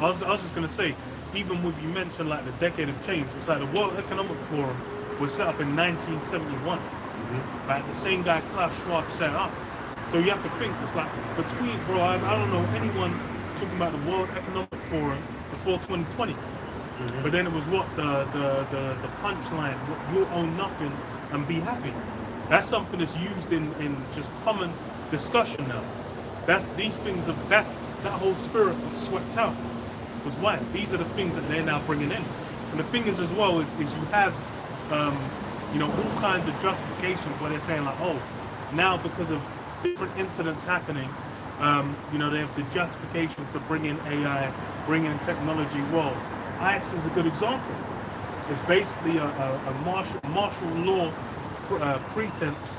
I was just gonna say, even with you mentioned like the decade of change, it's like the World Economic Forum was set up in 1971. Like the same guy Klaus Schwab set up. So you have to think, it's like between, bro, I don't know anyone talking about the World Economic Forum before 2020. But then it was what the punchline, you'll own nothing and be happy. That's something that's used in just common discussion now. That's these things of that whole spirit was swept out. Was why these are the things that they're now bringing in. And the thing is as well is you have you know, all kinds of justifications where they're saying like, oh, now because of different incidents happening, you know, they have the justifications to bring in AI, bring in technology. Well, ICE is a good example. It's basically a martial law pretense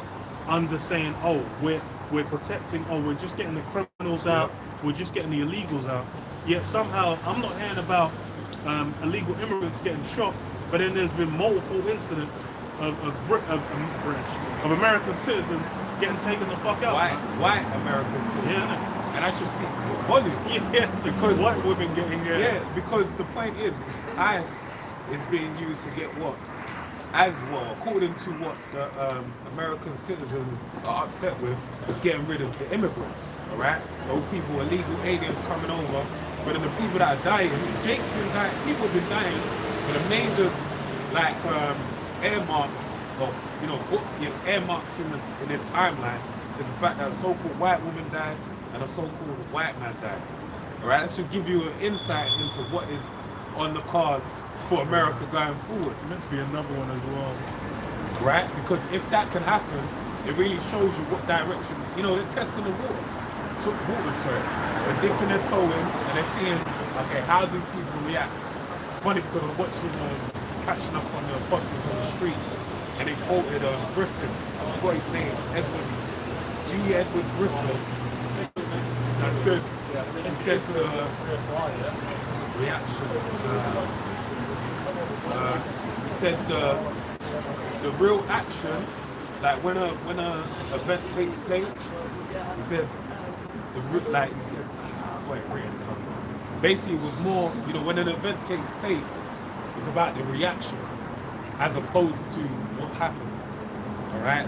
under saying, oh, we're protecting, oh, we're just getting the criminals out, we're just getting the illegals out. Yet somehow I'm not hearing about illegal immigrants getting shot, but then there's been multiple incidents of American citizens getting taken the fuck out. White American citizens. Yeah. And I should speak for volume. Yeah, because white women getting because the point is ICE is being used to get what? As well, according to what the American citizens are upset with, is getting rid of the immigrants, all right? Those people, illegal aliens coming over, but then the people that are dying, Jake's been dying, people have been dying, but a major, like, air marks, or, you know, air marks in this timeline is the fact that a so-called white woman died and a so-called white man died, all right? That should give you an insight into what is on the cards for America going forward. Meant to be another one as well. Right? Because if that can happen, it really shows you what direction, you know, they're testing the water. They're dipping their toe in and they're seeing, okay, how do people react? It's funny because I'm watching, catching up on the apostles on the street, and they quoted Griffin, I forgot his name, Edward Griffin. He said reaction. He said the real action, like when a event takes place, he said basically it was more, you know, when an event takes place, it's about the reaction as opposed to what happened. All right,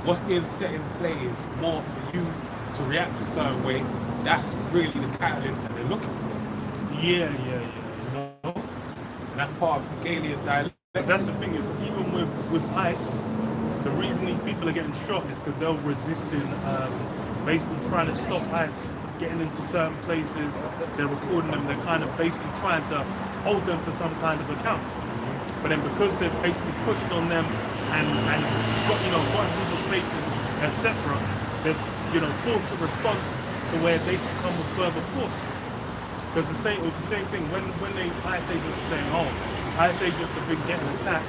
what's being set in play is more for you to react a certain way. That's really the catalyst that they're looking for. Yeah. You know, and that's part of Hegelian dialectics. That's the thing is, even with ICE, the reason these people are getting shot is because they're resisting, basically trying to stop ICE getting into certain places. They're recording them. They're kind of basically trying to hold them to some kind of account. But then because they've basically pushed on them and got, you know, got people's faces, etc., they've, you know, forced a response to where they can come with further force. Because it was the same thing when they ICE agents were saying, oh, ICE agents have been getting attacked.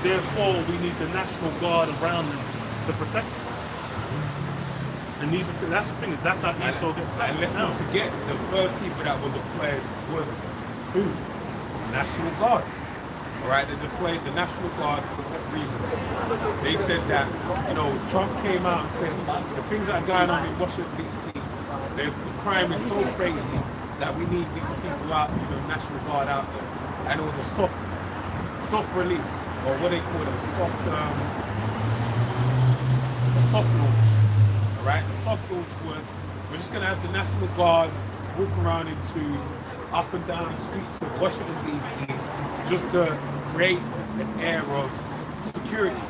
therefore we need the National Guard around them to protect them. And these are, that's the thing, is that's how Esau gets And back let's now. not forget, the first people that were deployed was who? National Guard. Alright, they deployed the National Guard for what reason? They said that, you know, Trump came out and said the things that are going on in Washington DC, the crime is so crazy that we need these people out, you know, National Guard out there. And it was a soft release, or what they call it, a soft launch. Alright, the soft launch was, we're just gonna have the National Guard walk around in twos, up and down the streets of Washington DC, just to create an air of security,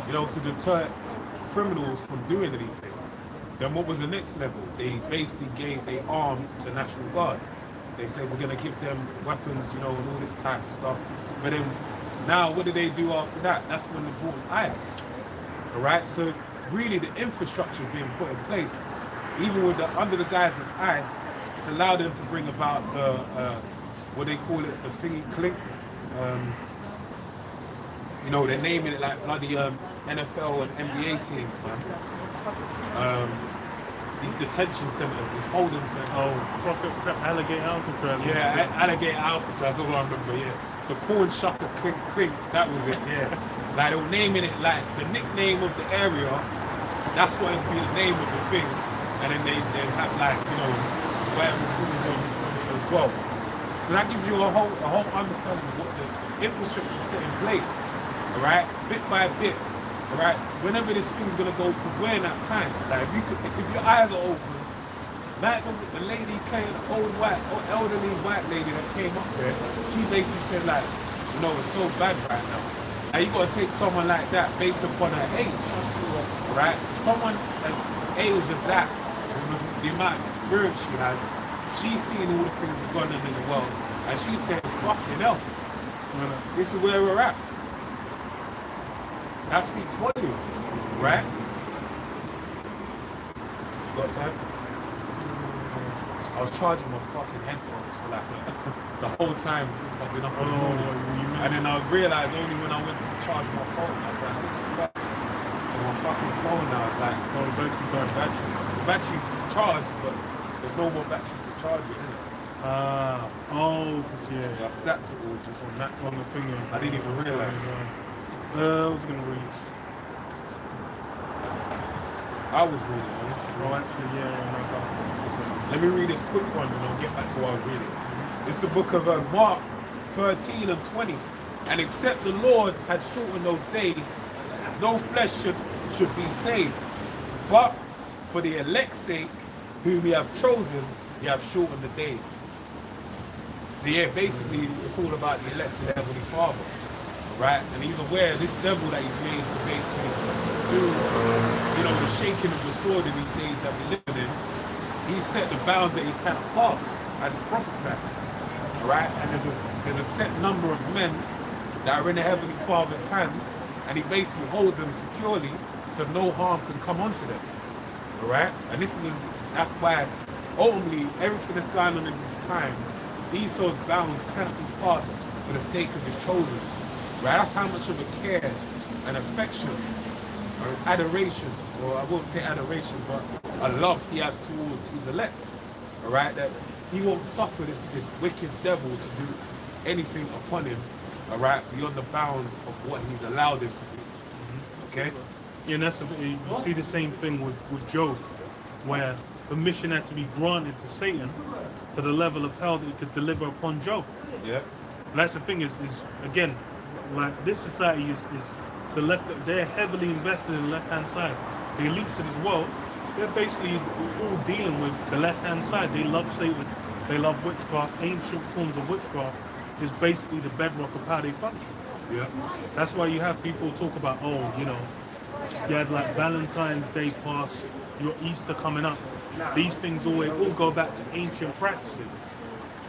you know, to deter criminals from doing anything. Then what was the next level? They basically they armed the National Guard. They said we're gonna give them weapons, you know, and all this type of stuff. But then now what did they do after that? That's when they brought ICE. Alright, so really the infrastructure being put in place, even with under the guise of ICE, it's allowed them to bring about the what they call it, the thingy clink. You know, they're naming it like bloody NFL and NBA teams, man. These detention centers, these holding centers. Oh, Alligator Alcatraz. Yeah, Alligator Alcatraz, all I remember, yeah. The corn shucker clink clink, that was it, yeah. Like they were naming it like the nickname of the area, that's what it'd be the name of the thing. And then they'd have like, you know, whatever as well. So that gives you a whole understanding of what the infrastructure is set in place. Alright? Bit by bit. Alright? Whenever this thing's gonna go, because we're in that time. Like if your eyes are open, like the lady came, elderly white lady that came up there, she basically said like, you know, it's so bad right now. Now you gotta take someone like that based upon her age. Right? Someone as age as that, with the amount of experience she has, she's seen all the things that's going on in the world, and she's saying, fucking hell, this is where we're at. That speaks volumes, right? You got time? I was charging my fucking headphones for like the whole time since I've been up in the morning. And then I realized only when I went to charge my phone, I was like, what the fuck? So my fucking phone now is like, Oh, the battery's gone. the battery's charged, but there's no more battery to charge it, innit? Yeah. I sat to all just on that. On the finger. I didn't even realize. I was gonna read. I was reading, honestly. Oh, actually, yeah. Let me read this quick one and I'll get back to what I was reading. It's the book of Mark 13 and 20. And except the Lord had shortened those days, no flesh should be saved. But for the elect's sake, whom he have chosen, he have shortened the days. So yeah, basically it's all about the elected Heavenly Father. Right? And he's aware of this devil that he's made to basically do, you know, the shaking of the sword in these days that we're living in. He set the bounds that he cannot pass, as prophesied. Right? And there's a set number of men that are in the Heavenly Father's hand, and he basically holds them securely so no harm can come onto them. Alright? And that's why ultimately everything that's going on in this time, Esau's bounds cannot be passed for the sake of his chosen. Right? That's how much of a care and affection or adoration, or I won't say adoration, but a love he has towards his elect. Alright? That he won't suffer this wicked devil to do anything upon him, alright, beyond the bounds of what he's allowed him to do. Okay? Yeah, and that's you see the same thing with Job, where permission had to be granted to Satan to the level of hell that he could deliver upon Job. Yeah. And that's the thing is again, like this society is the left. They're heavily invested in the left-hand side. The elites of this world, they're basically all dealing with the left-hand side. They love Satan. They love witchcraft. Ancient forms of witchcraft is basically the bedrock of how they function. Yeah. That's why you have people talk about, oh, you know, you had like Valentine's Day pass, your Easter coming up. These things all go back to ancient practices.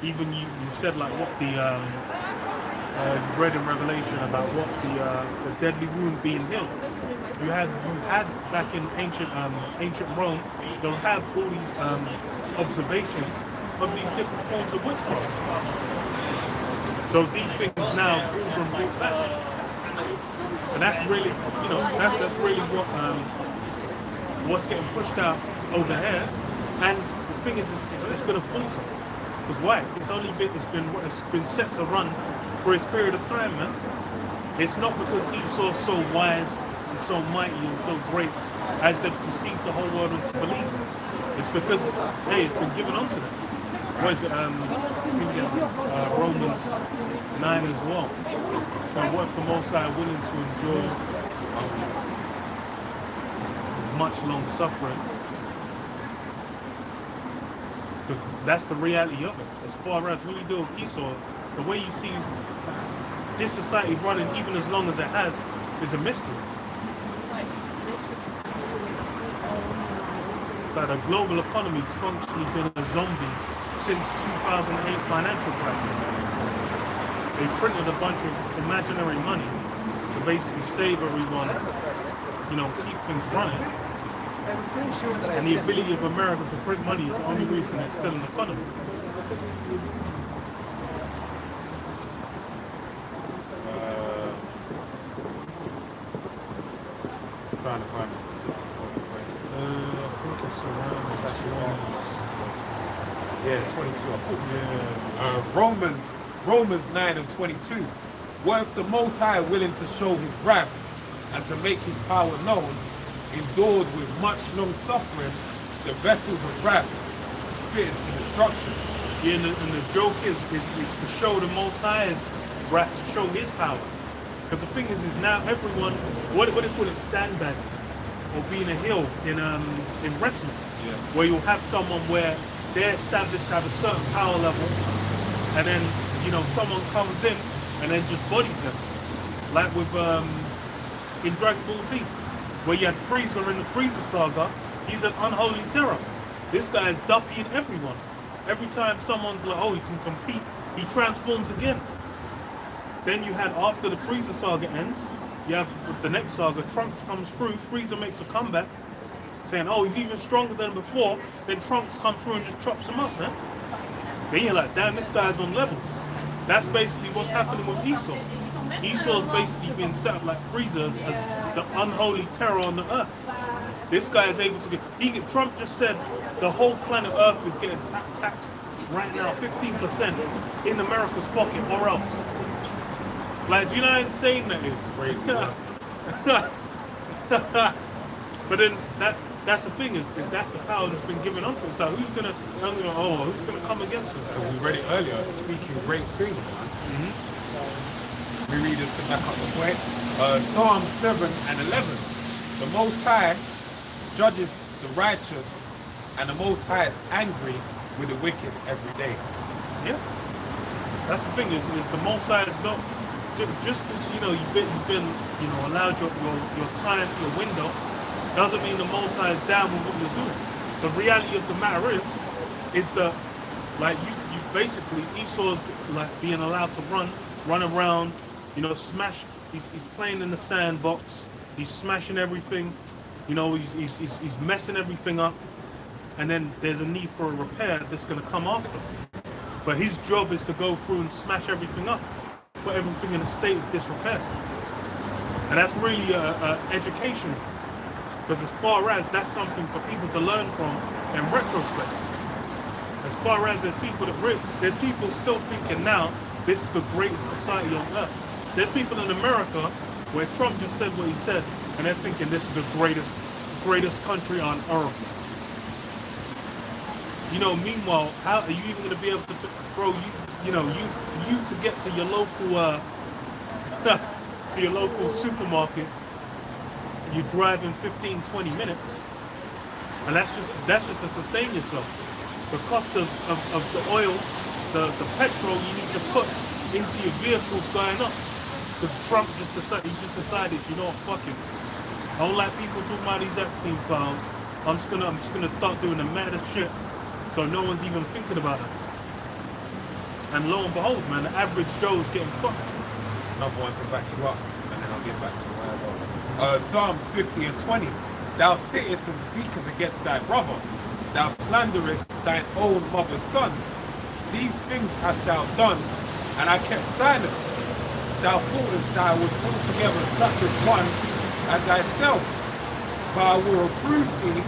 Even you said like what the you read in Revelation about what the deadly wound being healed. You had back in ancient Rome, they'll have all these observations of these different forms of witchcraft. So these things now all been brought back. And that's really, that's really what's getting pushed out over here. And the thing is, it's going to falter. Because why? It's been set to run for its period of time, man. It's not because Esau's so wise and so mighty and so great as they perceive the whole world to believe. It's because, hey, it's been given onto them. What is it? Romans 9 as well. So what if the Most High willing to endure much long suffering? Because that's the reality of it. As far as when you deal with Esau, the way you see this society running even as long as it has is a mystery. So the global economy's functionally been a zombie since 2008 financial crisis. They printed a bunch of imaginary money to basically save everyone, keep things running. And the ability of America to print money is the only reason it's still an economy. Trying to find a specific point. I think it's around. It's actually off. Yeah, 22. I thought so. Romans 9 and 22. What if the Most High, willing to show his wrath and to make his power known, endured with much long suffering the vessels of wrath fitted to destruction? Yeah, and the joke is to show the Most High's wrath, to show his power. Because the thing is now everyone, what do they call it, sandbagging, or being a heel in wrestling, where you'll have someone where they're established to have a certain power level, and then someone comes in and then just bodies them, like with in Dragon Ball Z, where you had Frieza in the Frieza saga. He's an unholy terror. This guy is duppying everyone. Every time someone's like, oh, he can compete, he transforms again. Then you had, after the Frieza saga ends, you have the next saga, Trunks comes through, Frieza makes a comeback, saying, oh, he's even stronger than before. Then Trunks comes through and just chops him up, man. Then you're like, damn, this guy's on levels. That's basically what's happening with Esau. Esau's basically been set up like Frieza as the unholy terror on the earth. This guy is able to get... Trump just said the whole planet Earth is getting taxed right now, 15% in America's pocket, or else. Like, do you know how insane that is? Crazy. But then that's the thing is that's the power that's been given onto us. So who's gonna come against us? We read it earlier, speaking great things, man. Mm-hmm. We read this to back up the point. Psalm 7 and 11. The Most High judges the righteous, and the Most High is angry with the wicked every day. Yeah. That's the thing is the Most High is not just because you've been allowed your time, your window, doesn't mean the Most High is down with what you're doing. The reality of the matter is that like you basically Esau's like being allowed to run around, smash. He's playing in the sandbox. He's smashing everything. He's messing everything up. And then there's a need for a repair that's going to come after. But his job is to go through and smash everything up, put everything in a state of disrepair. And that's really educational. Because as far as that's something for people to learn from in retrospect. As far as there's people still thinking now this is the greatest society on earth. There's people in America where Trump just said what he said, and they're thinking this is the greatest country on earth. Meanwhile, how are you even going to be able to, bro? You to get to your local to your local supermarket, you drive in 15-20 minutes, and that's just to sustain yourself. The cost of the oil, the petrol you need to put into your vehicles going up, because Trump just decided, fuck it. I don't like people talking about these Epstein files. I'm just gonna start doing the maddest shit, so no one's even thinking about it. And lo and behold, man, the average Joe is getting fucked. Another one to back you up, and then I'll get back to where I go. Psalms 50 and 20. Thou sittest and speakest against thy brother. Thou slanderest thine own mother's son. These things hast thou done, and I kept silence. thou thoughtest thou was altogether such as one as thyself, but I will reprove thee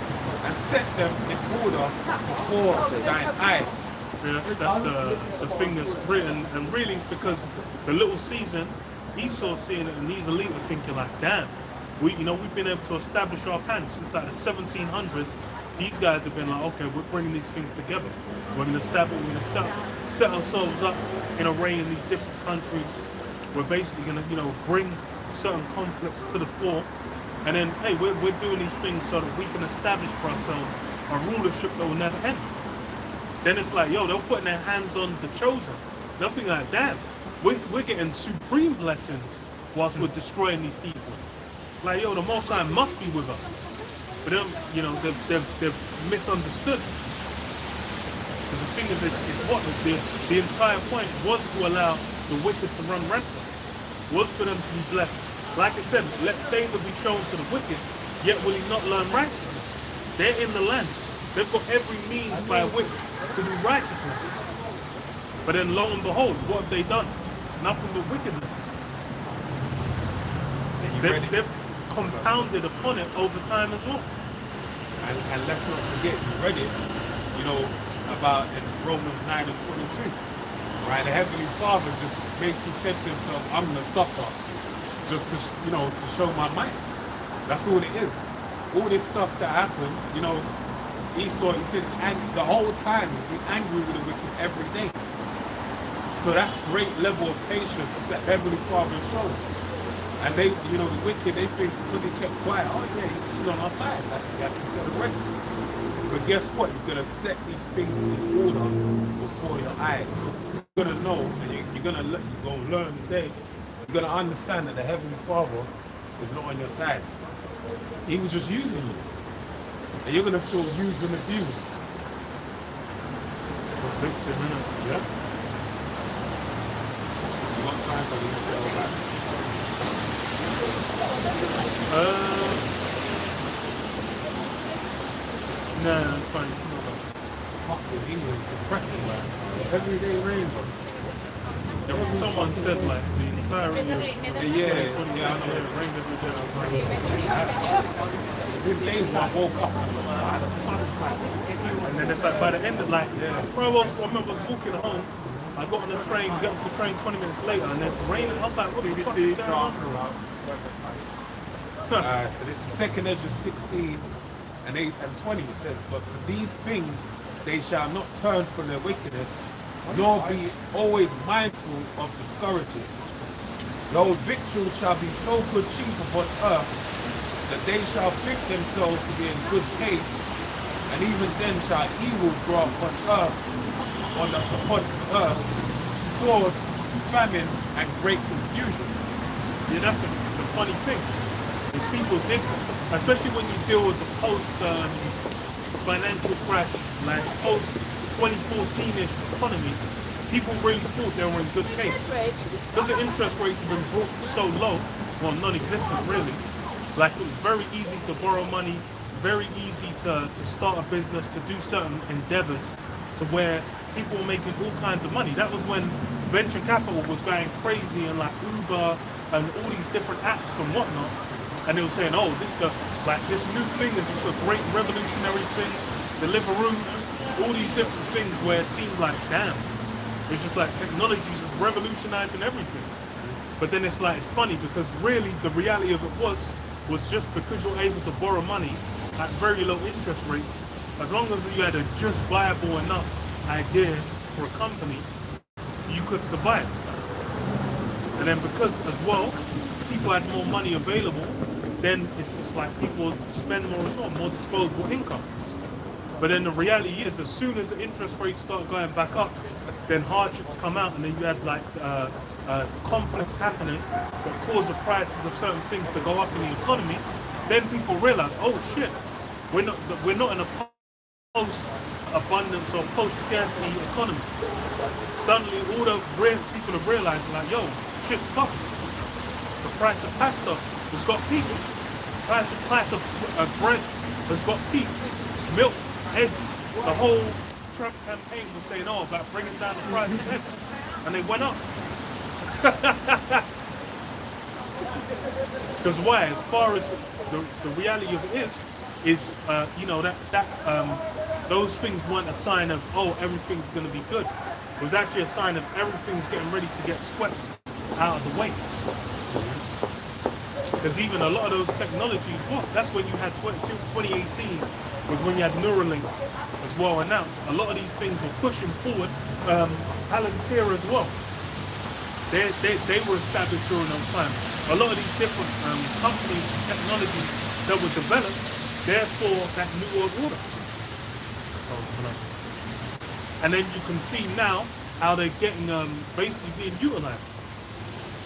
and set them in order before thine eyes. Yeah, that's the thing that's written, and really it's because the little season, Esau's seeing it, and these elite are thinking like, damn, we've been able to establish our pan since like the 1700s. These guys have been like, okay, we're bringing these things together. We're going to establish, we're going to set ourselves up in a array in these different countries. We're basically going to, bring certain conflicts to the fore. And then, hey, we're doing these things so that we can establish for ourselves a rulership that will never end. Then it's like, they're putting their hands on the chosen. Nothing like that. We're getting supreme blessings whilst we're destroying these people. Like, the Most High must be with us. But then, they've misunderstood. Because the thing is what the entire point was to allow the wicked to run rampant. Was for them to be blessed. Like I said, let favor be shown to the wicked, yet will he not learn righteousness. They're in the land. They've got every means by which to do righteousness. But then lo and behold, what have they done? Nothing but wickedness. They've compounded upon it over time as well. And let's not forget, you read it, about in Romans 9 and 22. Right? The Heavenly Father just basically said to himself, I'm going to suffer just to, to show my might. That's all it is. All this stuff that happened, Esau, he said, the whole time he's been angry with the wicked every day. So that's great level of patience that Heavenly Father showed. And they, the wicked, they think because he kept quiet, oh yeah, he's on our side, like you said already. But guess what? He's gonna set these things in order before your eyes. You're gonna know, and you're gonna learn today. You're gonna understand that the Heavenly Father is not on your side. He was just using you, and you're gonna feel used and abused. Victim, innit? Yeah. You got signs of it. No, it's fine. Fucking England, depressing, man. Everyday rain, bro. Someone said like the entire year. Yeah, I know. It rained every day. I was like, Good days when I woke up, I was like, the sun's like, and then it's like by the end of bro, I remember I was walking home. I got on the train, got off the train 20 minutes later, and it's raining. I was like, what the fuck is going on? So this is 2nd Ezra 16 and 8 and 20. It says, but for these things they shall not turn from their wickedness, nor be always mindful of the scourges. Though victuals shall be so good cheap upon earth, that they shall think themselves to be in good case, and even then shall evils grow upon earth, upon earth, sword, famine, and great confusion. Yeah, that's the funny thing. Is people think, especially when you deal with the post financial crash, like post 2014-ish economy, people really thought they were in good case. Because the interest rates have been brought so low, well, non-existent really. Like it was very easy to borrow money, very easy to start a business, to do certain endeavors, to where people were making all kinds of money. That was when venture capital was going crazy, and like Uber and all these different apps and whatnot. And they were saying, oh, this new thing is just a great revolutionary thing, Deliveroo, all these different things where it seemed like, damn, it's just like technology is just revolutionizing everything. But then it's like, it's funny because really the reality of it was just because you're able to borrow money at very low interest rates, as long as you had a just viable enough idea for a company, you could survive. And then because as well, people had more money available, then it's like people spend more as well, more disposable income. But then the reality is, as soon as the interest rates start going back up, then hardships come out, and then you have like conflicts happening that cause the prices of certain things to go up in the economy. Then people realize, oh shit, we're not in a post-abundance or post-scarcity economy. Suddenly, all the people have realized, like, yo, shit's fucked. The price of pasta has got peaked. The price of bread has got peaked. Milk, eggs, the whole Trump campaign was saying, oh, about bringing down the price of eggs. And they went up. Because why? As far as the reality of it is you know those things weren't a sign of everything's going to be good. It was actually a sign of everything's getting ready to get swept out of the way. Because even a lot of those technologies, that's when you had 2018 was when you had Neuralink as well announced. A lot of these things were pushing forward. Palantir as well. They were established during those times. A lot of these different companies and technologies that were developed, therefore that New World Order. And then you can see now how they're getting basically being utilized.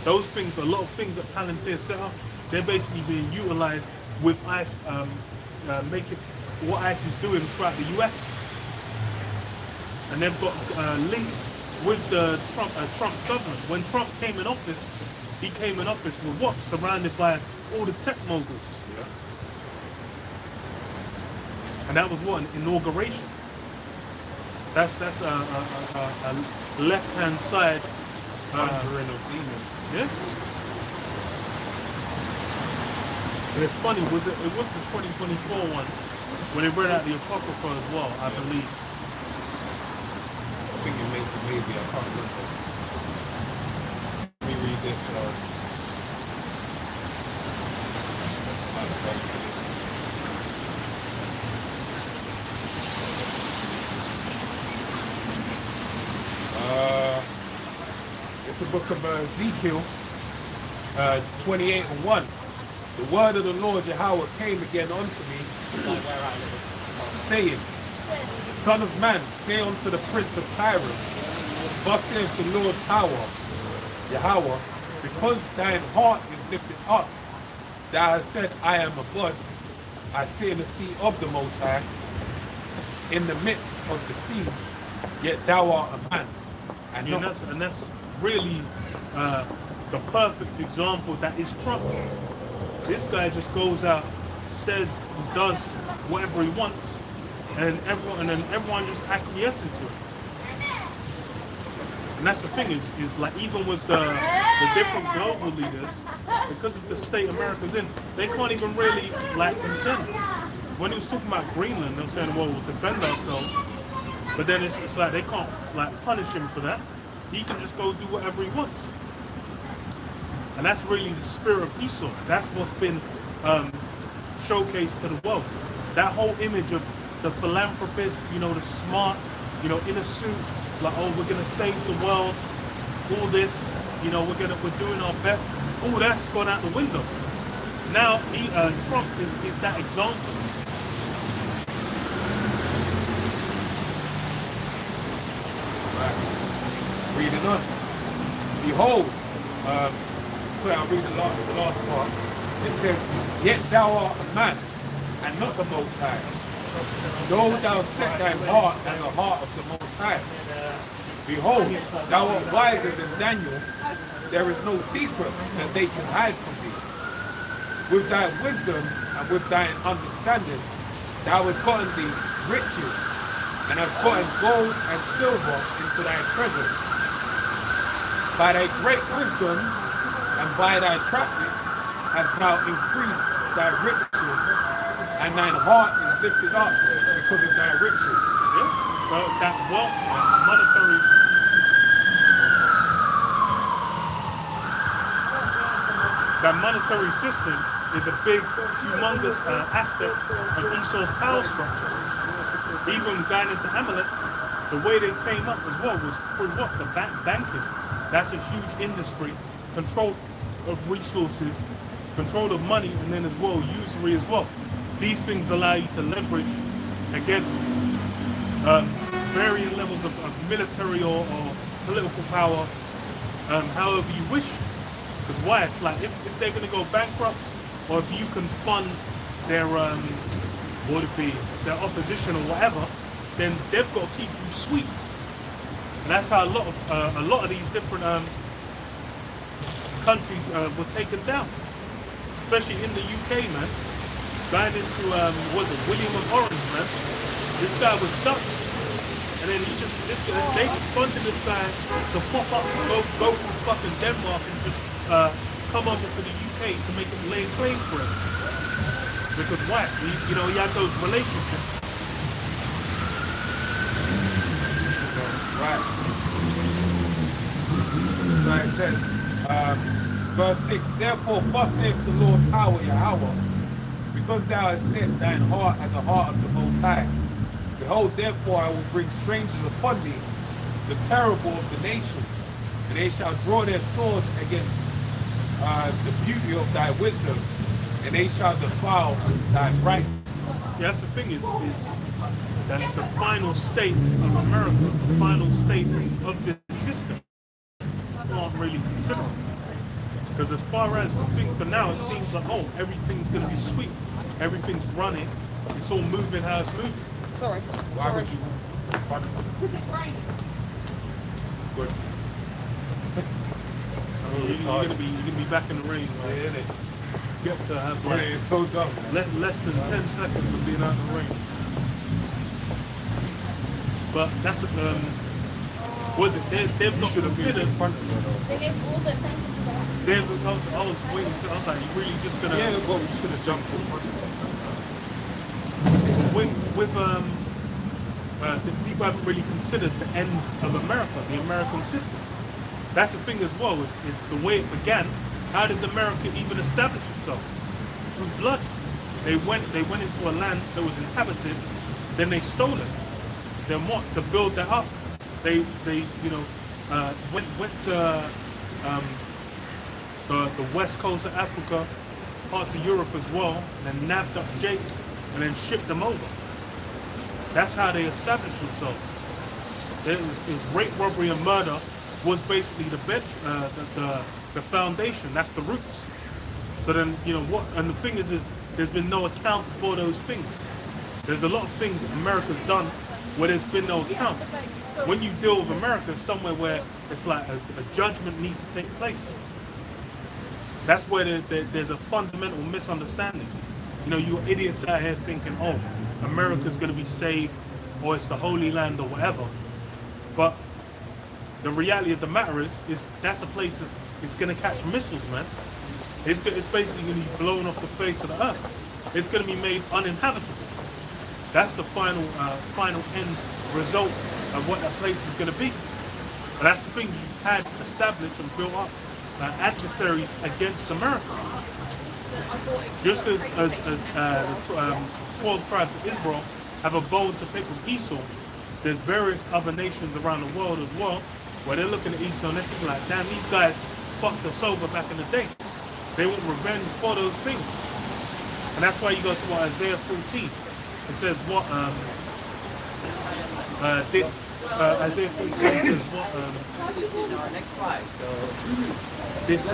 Those things, a lot of things that Palantir set up, they're basically being utilized with ICE, making what ICE is doing throughout the US. And they've got links with the Trump's government. When Trump came in office, he came in office with what? Surrounded by all the tech moguls. Yeah. And that was what? An inauguration. That's a left-hand side Conjuring of demons. yeah. And it's funny, it was the 2024 one when they read out the Apocrypha as well, I believe. I think it maybe I can't remember. Let me read this. It's the book of Ezekiel, 28:1. The word of the Lord Yahweh came again unto me, saying, Son of man, say unto the prince of Tyrus, thus saith the Lord Yahweh, because thine heart is lifted up, thou hast said, I am a God, I sit in the seat of the Most High, in the midst of the seas, yet thou art a man. And that's really the perfect example that is Trump. This guy just goes out, says, does whatever he wants, and everyone just acquiesces to it. And that's the thing is like even with the different global leaders, because of the state America's in, they can't even really like contend. When he was talking about Greenland, they were saying, well, we'll defend ourselves. But then it's like they can't like punish him for that. He can just go do whatever he wants. And that's really the spirit of Esau. That's what's been showcased to the world. That whole image of the philanthropist, the smart, in a suit, like, oh, we're gonna save the world, all this, we're doing our best. All that's gone out the window. Now Trump is that example. Reading on. Behold, I'll read the last part. It says, yet thou art a man, and not the Most High. Though thou set thy heart as the heart of the Most High. Behold, thou art wiser than Daniel. There is no secret that they can hide from thee. With thy wisdom and with thine understanding, thou hast gotten thee riches, and hast gotten gold and silver into thy treasures. By thy great wisdom and by thy traffic hast thou increased thy riches, and thine heart is lifted up because of thy riches. Yeah. Well, that wealth, monetary system is a big, humongous aspect of Esau's power structure. Even going into Amalek, the way they came up as well was through what? The banking. That's a huge industry, control of resources, control of money, and then as well, usury as well. These things allow you to leverage against varying levels of military or political power, however you wish. Because why? It's like if they're going to go bankrupt, or if you can fund their their opposition or whatever, then they've got to keep you sweet. And that's how a lot of these different countries were taken down, especially in the UK, man. Going into William of Orange, man. This guy was Dutch, and then they funded this guy to pop up, go from fucking Denmark and just come over to the UK to make him lay claim for it. Because why? He had those relationships. Right. So it says, verse 6, therefore thus saith the Lord Yahweh, because thou hast set thine heart as a heart of the Most High. Behold, therefore I will bring strangers upon thee, the terrible of the nations, and they shall draw their swords against the beauty of thy wisdom, and they shall defile thy brightness. Yeah, that's the thing is that the final state of America, the final state of this system, aren't really considered. Because as far as the thing for now, it seems like, oh, everything's going to be sweet. Everything's running. It's all moving how it's moving. Sorry. Why would you? Because it's raining. Good. You're gonna be back in the rain. Like, Yeah, innit? you get to have Yeah, like it's so dumb, man. less than 10 seconds of being out in the rain. But that's was it? They've not Should have been considered. in front of her, though. They gave all the attention to that. I was waiting. I was like, you really just gonna Yeah, but we should have jumped in front of her. with the people haven't really considered the end of America, the American system. That's the thing as well, is the way it began. How did America even establish itself? Through blood. They went into a land that was inhabited, then they stole it. Then what? To build that up, they went to the west coast of Africa, parts of Europe as well, and then nabbed up Jake and then shipped them over. That's how they established themselves. It was rape, robbery, and murder was basically the foundation. That's the roots. So then, what? And the thing is there's been no account for those things. There's a lot of things America's done where there's been no account. When you deal with America, somewhere where it's like a judgment needs to take place. That's where there's a fundamental misunderstanding. You idiots out here thinking, oh, America's going to be saved, or it's the Holy Land, or whatever. But the reality of the matter is that's a place it's going to catch missiles, man. It's basically going to be blown off the face of the earth. It's going to be made uninhabitable. That's the final end result of what that place is going to be. And that's the thing, you've had established and built up adversaries against America. Just as the 12 tribes of Israel have a bone to pick with Esau, there's various other nations around the world as well where they're looking at Esau and they're thinking like, damn, these guys fucked us over back in the day. They want revenge for those things. And that's why you go to what Isaiah 14. It says what Isaiah 14 says what Next slide. this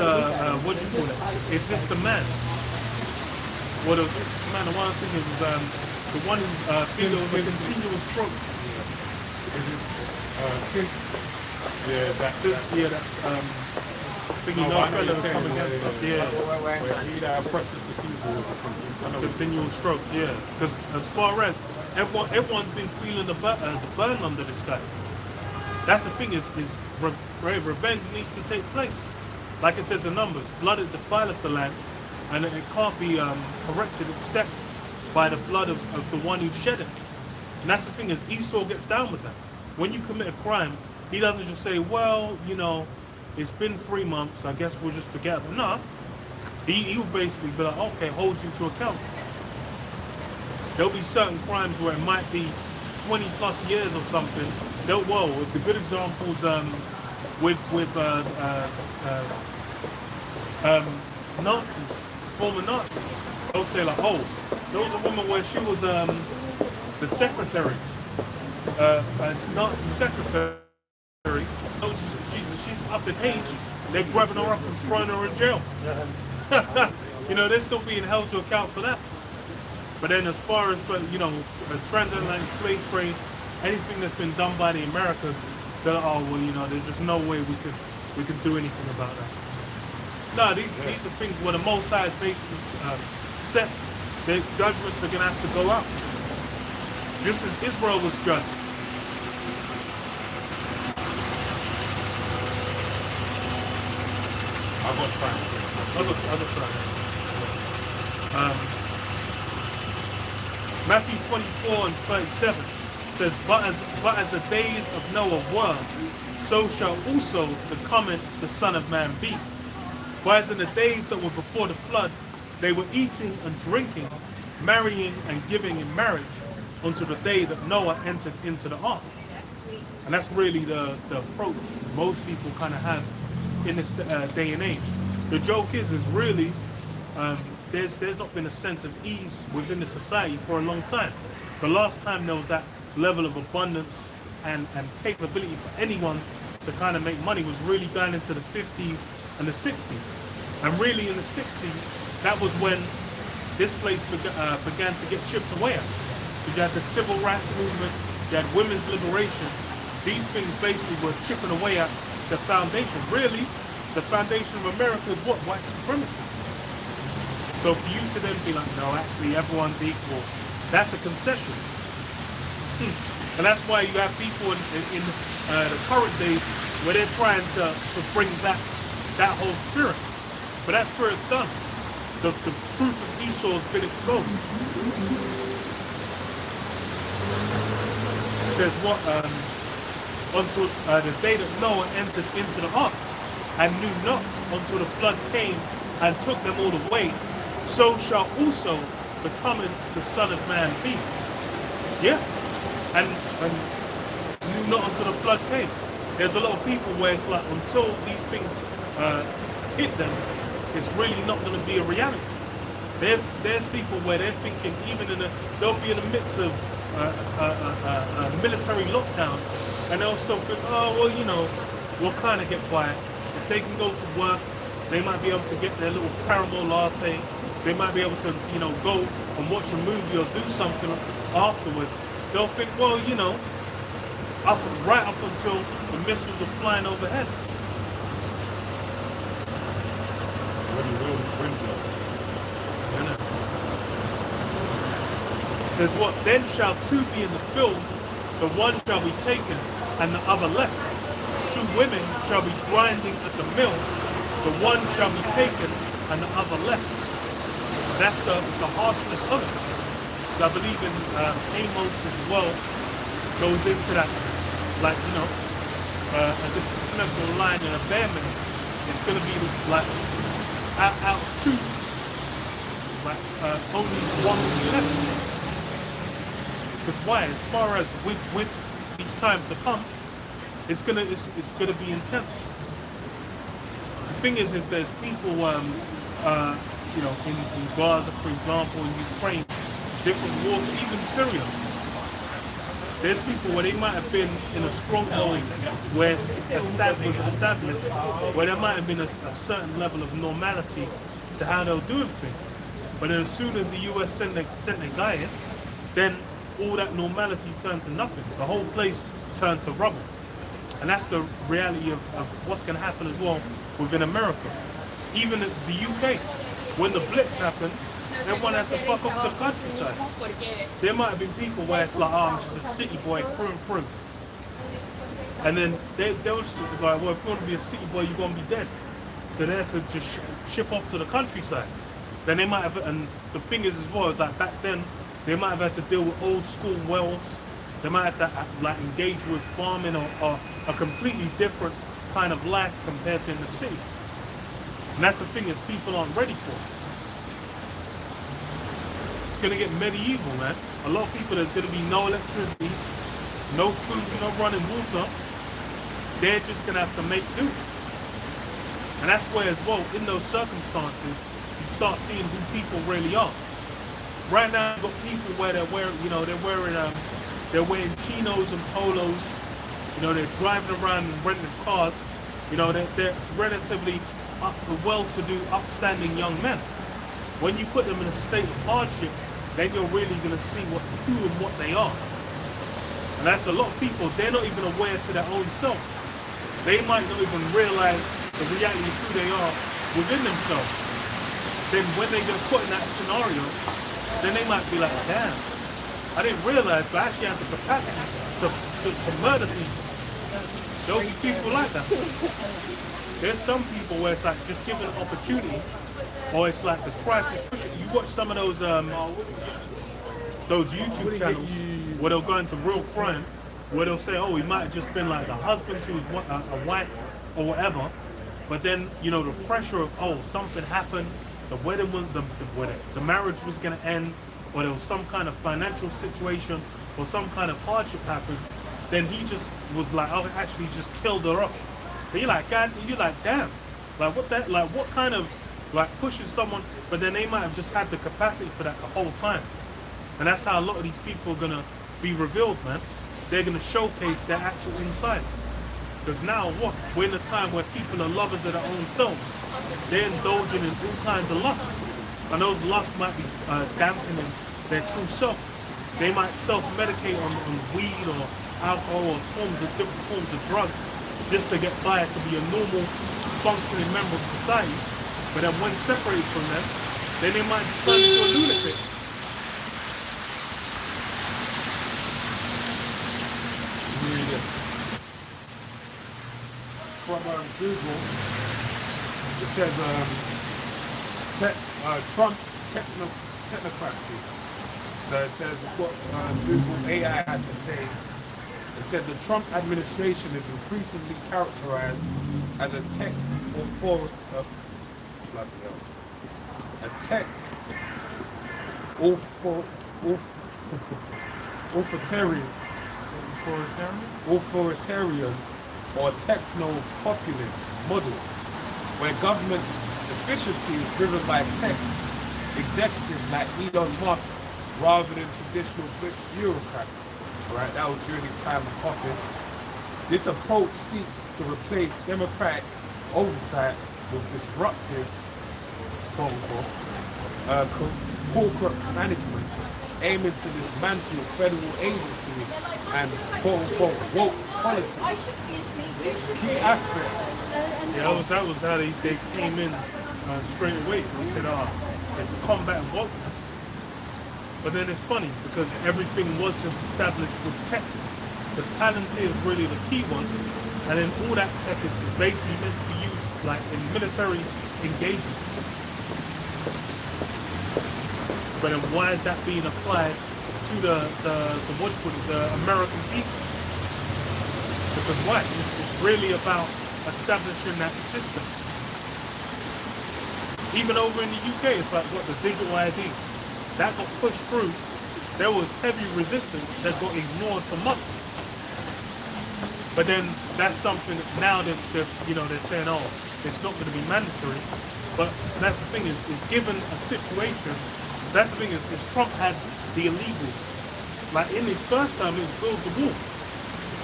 what do you call it? Is this the man? What is this the man? The one I'm thinking is the one who feels a continual stroke. Thinking no fellow come against us. Yeah. He that oppresses the people with a Continual stroke, yeah. Because as far as everyone's been feeling the burn under this guy. That's the thing is revenge needs to take place. Like it says in Numbers, blood it defileth the land, and it can't be corrected except by the blood of the one who shed it. And that's the thing is Esau gets down with that. When you commit a crime, he doesn't just say, well, it's been 3 months, I guess we'll just forget it. No. He'll basically be like, okay, hold you to account. There'll be certain crimes where it might be 20 plus years or something. The good examples with Nazis, former Nazis. They'll say like, oh, there was a woman where she was the secretary, Nazi secretary. Oh, she's up in age. They're grabbing her up and throwing her in jail. They're still being held to account for that. But then as far as, a transatlantic slave trade, anything that's been done by the Americans, they're like, oh, well, there's just no way we could do anything about that. No, these are things where the Most High is basically set. Their judgments are going to have to go out. Just as Israel was judged. I got signed. Other side. Matthew 24 and 37 says, but as the days of Noah were, so shall also the coming of the Son of Man be. For as in the days that were before the flood, they were eating and drinking, marrying and giving in marriage, until the day that Noah entered into the ark. And that's really the approach most people kind of have in this day and age. The joke is really there's not been a sense of ease within the society for a long time. The last time there was that level of abundance and capability for anyone to kind of make money was really going into the 50s and the 60s. And really in the 60s, that was when this place began to get chipped away at. You had the civil rights movement, you had women's liberation. These things basically were chipping away at the foundation. Really, the foundation of America is what? White supremacy. So for you to then be like, no, actually everyone's equal, that's a concession. And that's why you have people in the current days where they're trying to bring back that whole spirit. But that spirit's done. The truth of Esau has been exposed. It says what? Until the day that Noah entered into the ark and knew not until the flood came and took them all away, so shall also the coming of the Son of Man be. Yeah. And knew not until the flood came. There's a lot of people where it's like until these things hit them, it's really not going to be a reality. There's people where they're thinking they'll be in the midst of a military lockdown, and they'll still think, oh well, we'll kind of get quiet. If they can go to work, they might be able to get their little caramel latte. They might be able to, go and watch a movie or do something afterwards. They'll think, well, right up until the missiles are flying overhead. Says what? Then shall two be in the field, the one shall be taken and the other left. Two women shall be grinding at the mill, the one shall be taken and the other left. That's the harshness of it. So I believe in Amos as well goes into that, like, as if the flipping line in a bear man, it's going to be like out of two, like only one will be left. Because why? As far as with these times to come, it's gonna be intense. The thing is there's people in Gaza, for example, in Ukraine, different wars, even Syria. There's people where they might have been in a stronghold where Assad was established, where there might have been a certain level of normality to how they were doing things. But then as soon as the US sent their guy in, then all that normality turned to nothing. The whole place turned to rubble. And that's the reality of what's going to happen as well within America. Even the UK, when the Blitz happened, everyone had to fuck off to the countryside. There might have been people where it's like, I'm just a city boy through and through. And then they were just like, well, if you want to be a city boy, you're going to be dead. So they had to just ship off to the countryside. Then they might have, and the thing is as well, is that back then, they might have had to deal with old school wells. They might have to engage with farming or a completely different kind of life compared to in the city. And that's the thing is people aren't ready for it. It's going to get medieval, man. A lot of people, there's going to be no electricity, no food, no running water. They're just going to have to make do. And that's where as well, in those circumstances, you start seeing who people really are. Right now, you've got people where they're wearing chinos and polos. They're driving around and renting cars. They're relatively well-to-do, upstanding young men. When you put them in a state of hardship, then you're really going to see who and what they are. And that's a lot of people. They're not even aware to their own self. They might not even realize the reality of who they are within themselves. Then when they get put in that scenario, then they might be like, damn, I didn't realize, but I actually have the capacity to murder people. There'll be people like that. there's some people where it's like just given an opportunity, or it's like the crisis pushing. You watch some of those YouTube channels where they'll go into real crime, where they'll say, oh, he might have just been like the husband to his a wife or whatever, but then you know the pressure of oh something happened, the wedding was the marriage was gonna end, or there was some kind of financial situation or some kind of hardship happened, then he just was like, oh, actually just killed her off. But you're like, God, you're like, damn, like what that, like what kind of like pushes someone? But then they might have just had the capacity for that the whole time, and that's how a lot of these people are gonna be revealed, man. They're gonna showcase their actual insides. Because now what? We're in a time where people are lovers of their own selves. They're indulging in all kinds of lusts, and those lusts might be dampening their true self. They might self-medicate on weed or alcohol or different forms of drugs just to get by to be a normal, functioning member of society. But then when separated from them, then they might just turn into a lunatic. Read this. From Google, it says Trump technocracy. So it says what Google AI had to say. It said the Trump administration is increasingly characterized as a tech authoritarian or techno-populist model, where government efficiency is driven by tech executives like Elon Musk rather than traditional bureaucrats. Right, that was during his time in office. This approach seeks to replace democratic oversight with disruptive, quote-unquote, corporate management, aiming to dismantle federal agencies and quote-unquote woke policies. Key aspects. Yeah, that was how they came in straight away. They said, it's combat wokeness. But then it's funny because everything was just established with tech. Because Palantir is really the key one, and then all that tech is basically meant to be used like in military engagements. But then why is that being applied to the American people? Because why? It's really about establishing that system. Even over in the UK, it's like what the digital ID. That got pushed through. There was heavy resistance that got ignored for months. But then that's something that now they're saying, oh, it's not going to be mandatory. But that's the thing is given a situation. That's the thing is Trump had the illegals. Like in his first time, it was build the wall.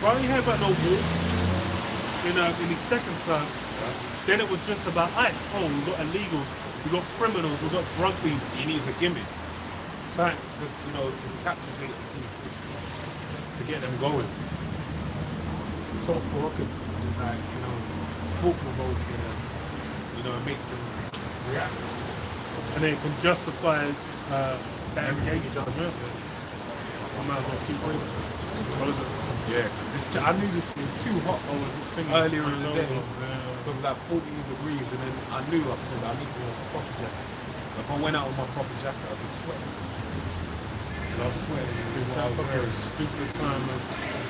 Right? You hear about no wall. In his second term, then it was just about ICE. Oh, we got illegals, we got criminals, we got drug dealers. He needs a gimmick. Something to captivate the people, to get them going. Thought provocative, like, thought provoking, and it makes them react. And they can justify that engagement. I might as well keep waiting. What is it? Yeah. I knew this was too hot. Earlier in the day. It was like 40 degrees, and then I knew I need to wear a proper jacket. If I went out with my proper jacket, I'd be sweating. And I was sweating. It's a stupid time of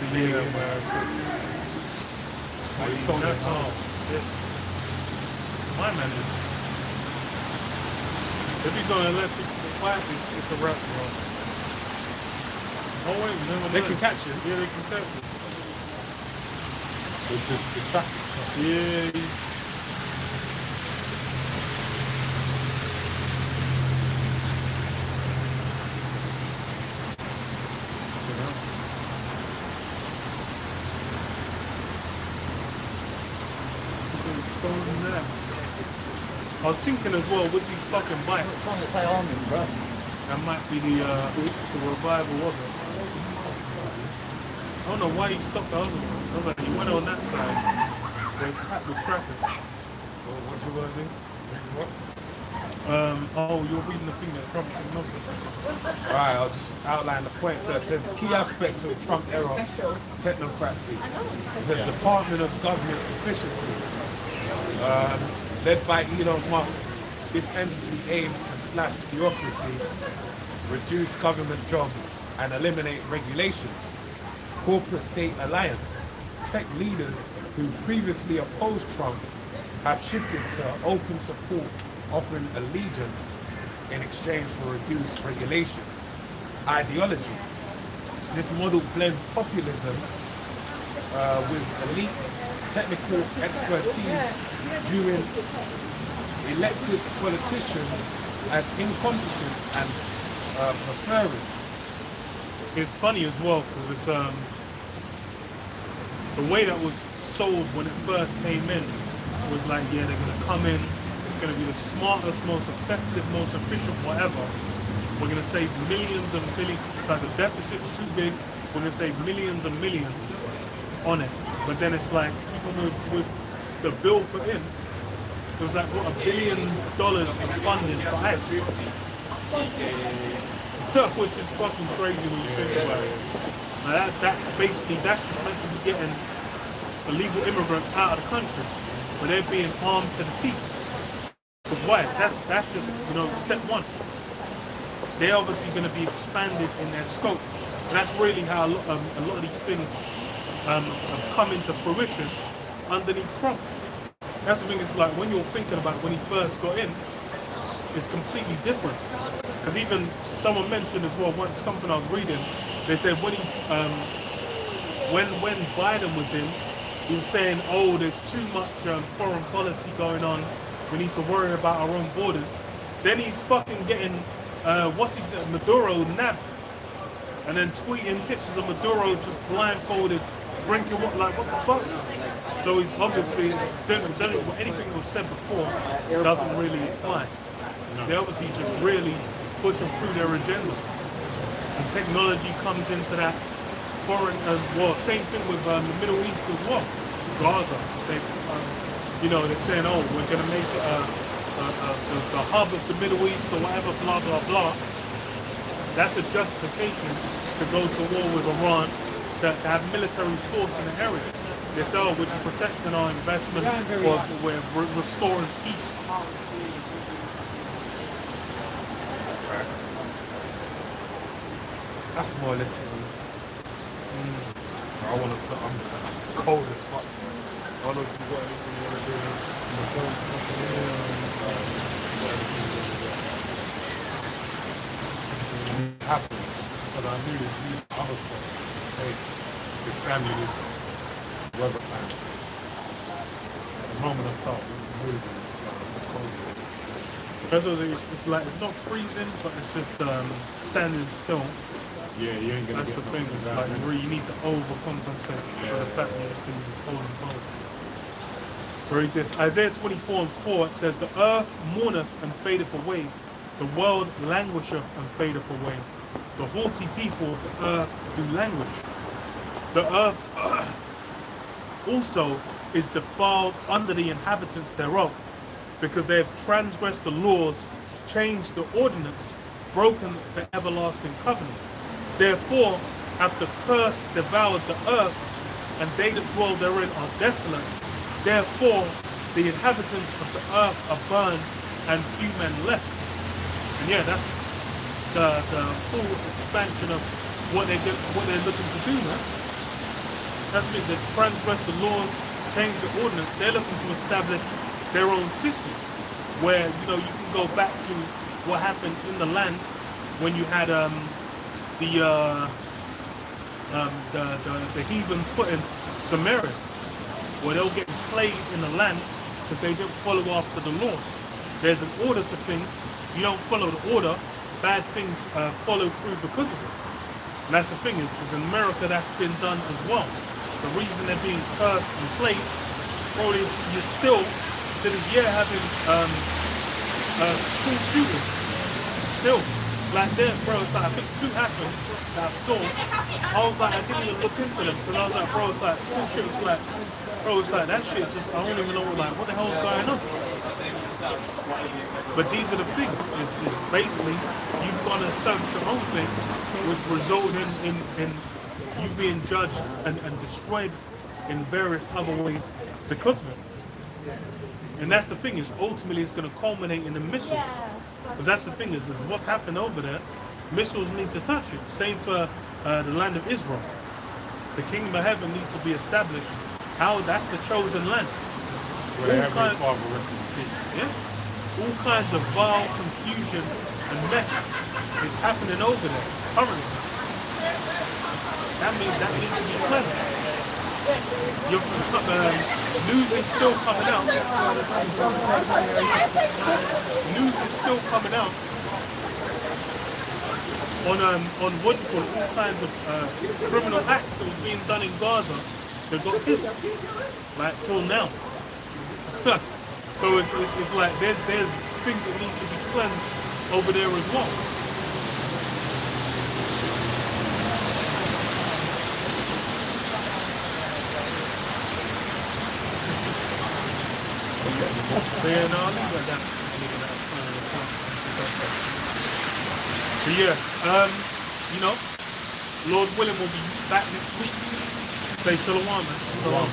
the year where you stole that car. My man is. If he's on electric flat, it's a wrap, bro. Oh wait, never They can catch you. Yeah, they can catch you. The traffic stuff. Yeah. I was thinking as well with these fucking bikes. That might be the revival of it. I don't know why you stopped the other one. I was like, you went on that side. There's packed with traffic. What you gonna do? What? You're reading the thing that Trump took notes of. Alright, I'll just outline the points. So it says key aspects of Trump era technocracy. It says Department of Government Efficiency. Led by Elon Musk, this entity aims to slash bureaucracy, reduce government jobs, and eliminate regulations. Corporate state alliance. Tech leaders who previously opposed Trump have shifted to open support, offering allegiance in exchange for reduced regulation. Ideology. This model blends populism with elite technical expertise, viewing elected politicians as incompetent and preferring. It's funny as well because it's the way that was sold when it first came in was like, yeah, they're gonna come in, it's gonna be the smartest, most effective, most efficient, whatever. We're gonna save millions and billions. Like the deficit's too big, we're gonna save millions and millions on it. But then it's like, even with the bill put in, it was like what, $1 billion in funding for ICE. Which is fucking crazy when you think about it. Like that basically, that's just meant to be getting illegal immigrants out of the country, but they're being armed to the teeth. Because why? That's just, you know, step one. They're obviously going to be expanded in their scope. And that's really how a lot of these things have come into fruition underneath Trump. That's the thing, it's like when you're thinking about when he first got in, it's completely different. Because even someone mentioned as well, something I was reading, they said when when Biden was in, he was saying, oh, there's too much foreign policy going on, we need to worry about our own borders. Then he's fucking getting, Maduro nabbed, and then tweeting pictures of Maduro just blindfolded, drinking what the fuck? So he's obviously, anything that was said before doesn't really apply. They obviously just really pushing through their agenda. And technology comes into that foreign, same thing with the Middle East as well. Gaza, they're saying, oh, we're going to make it the hub of the Middle East or whatever, blah, blah, blah. That's a justification to go to war with Iran, to have military force in the area. They say, oh, we're just protecting our investment, or we're restoring peace. That's more or less it. I'm cold as fuck. I don't know if you got anything you want to do in the cold. Happy because I knew these other folks to stay. This family, this weather family. The moment I start moving, it's like it's cold. That's what it's like, it's not freezing, but it's just standing still. Yeah, you ain't gonna That's the thing, it's like you need to overcompensate for the fact that you're just going to be holding both. Read this. Isaiah 24:4, it says, the earth mourneth and fadeth away, the world languisheth and fadeth away. The haughty people of the earth do languish. The earth also is defiled under the inhabitants thereof, because they have transgressed the laws, changed the ordinance, broken the everlasting covenant. Therefore hath the curse devoured the earth, and they that dwell therein are desolate. Therefore the inhabitants of the earth are burned, and few men left. And yeah, that's the full expansion of what they're looking to do now. That's it. They transgress the laws, change the ordinance. They're looking to establish their own system, where you can go back to what happened in the land when you had the heathens put in Samaria, where they'll get plagued in the land because they didn't follow after the laws. There's an order to things. You don't follow the order, bad things follow through because of it. And that's the thing, is in America that's been done as well. The reason they're being cursed and plagued, probably you're still to this year having school shootings. Still. Like there, bro, it's like, I think 2 happened that I saw. I was like, I didn't even look into them, because I was like, bro, it's like, school shootings, like, bro, it's like, that shit's just, I don't even know, like, what the hell's going on? But these are the things, is basically, you've got to establish your own thing, which result in you being judged and destroyed in various other ways because of it. And that's the thing, is ultimately it's going to culminate in the missiles. Yeah. Because that's the thing, is what's happened over there, missiles need to touch it. Same for the land of Israel. The kingdom of heaven needs to be established. How? That's the chosen land. Where All Heavenly kind- Father rests in peace. Yeah. All kinds of vile confusion and mess is happening over there currently. That needs to be cleansed. News is still coming out. News is still coming out on what you call it, all kinds of criminal acts that was being done in Gaza that got hit, like till now. So it's like there's things that need to be cleansed over there as well. But yeah, no, I'll leave it at that. But yeah, Lord willing, we'll be back next week. Say shalom, man. Shalom.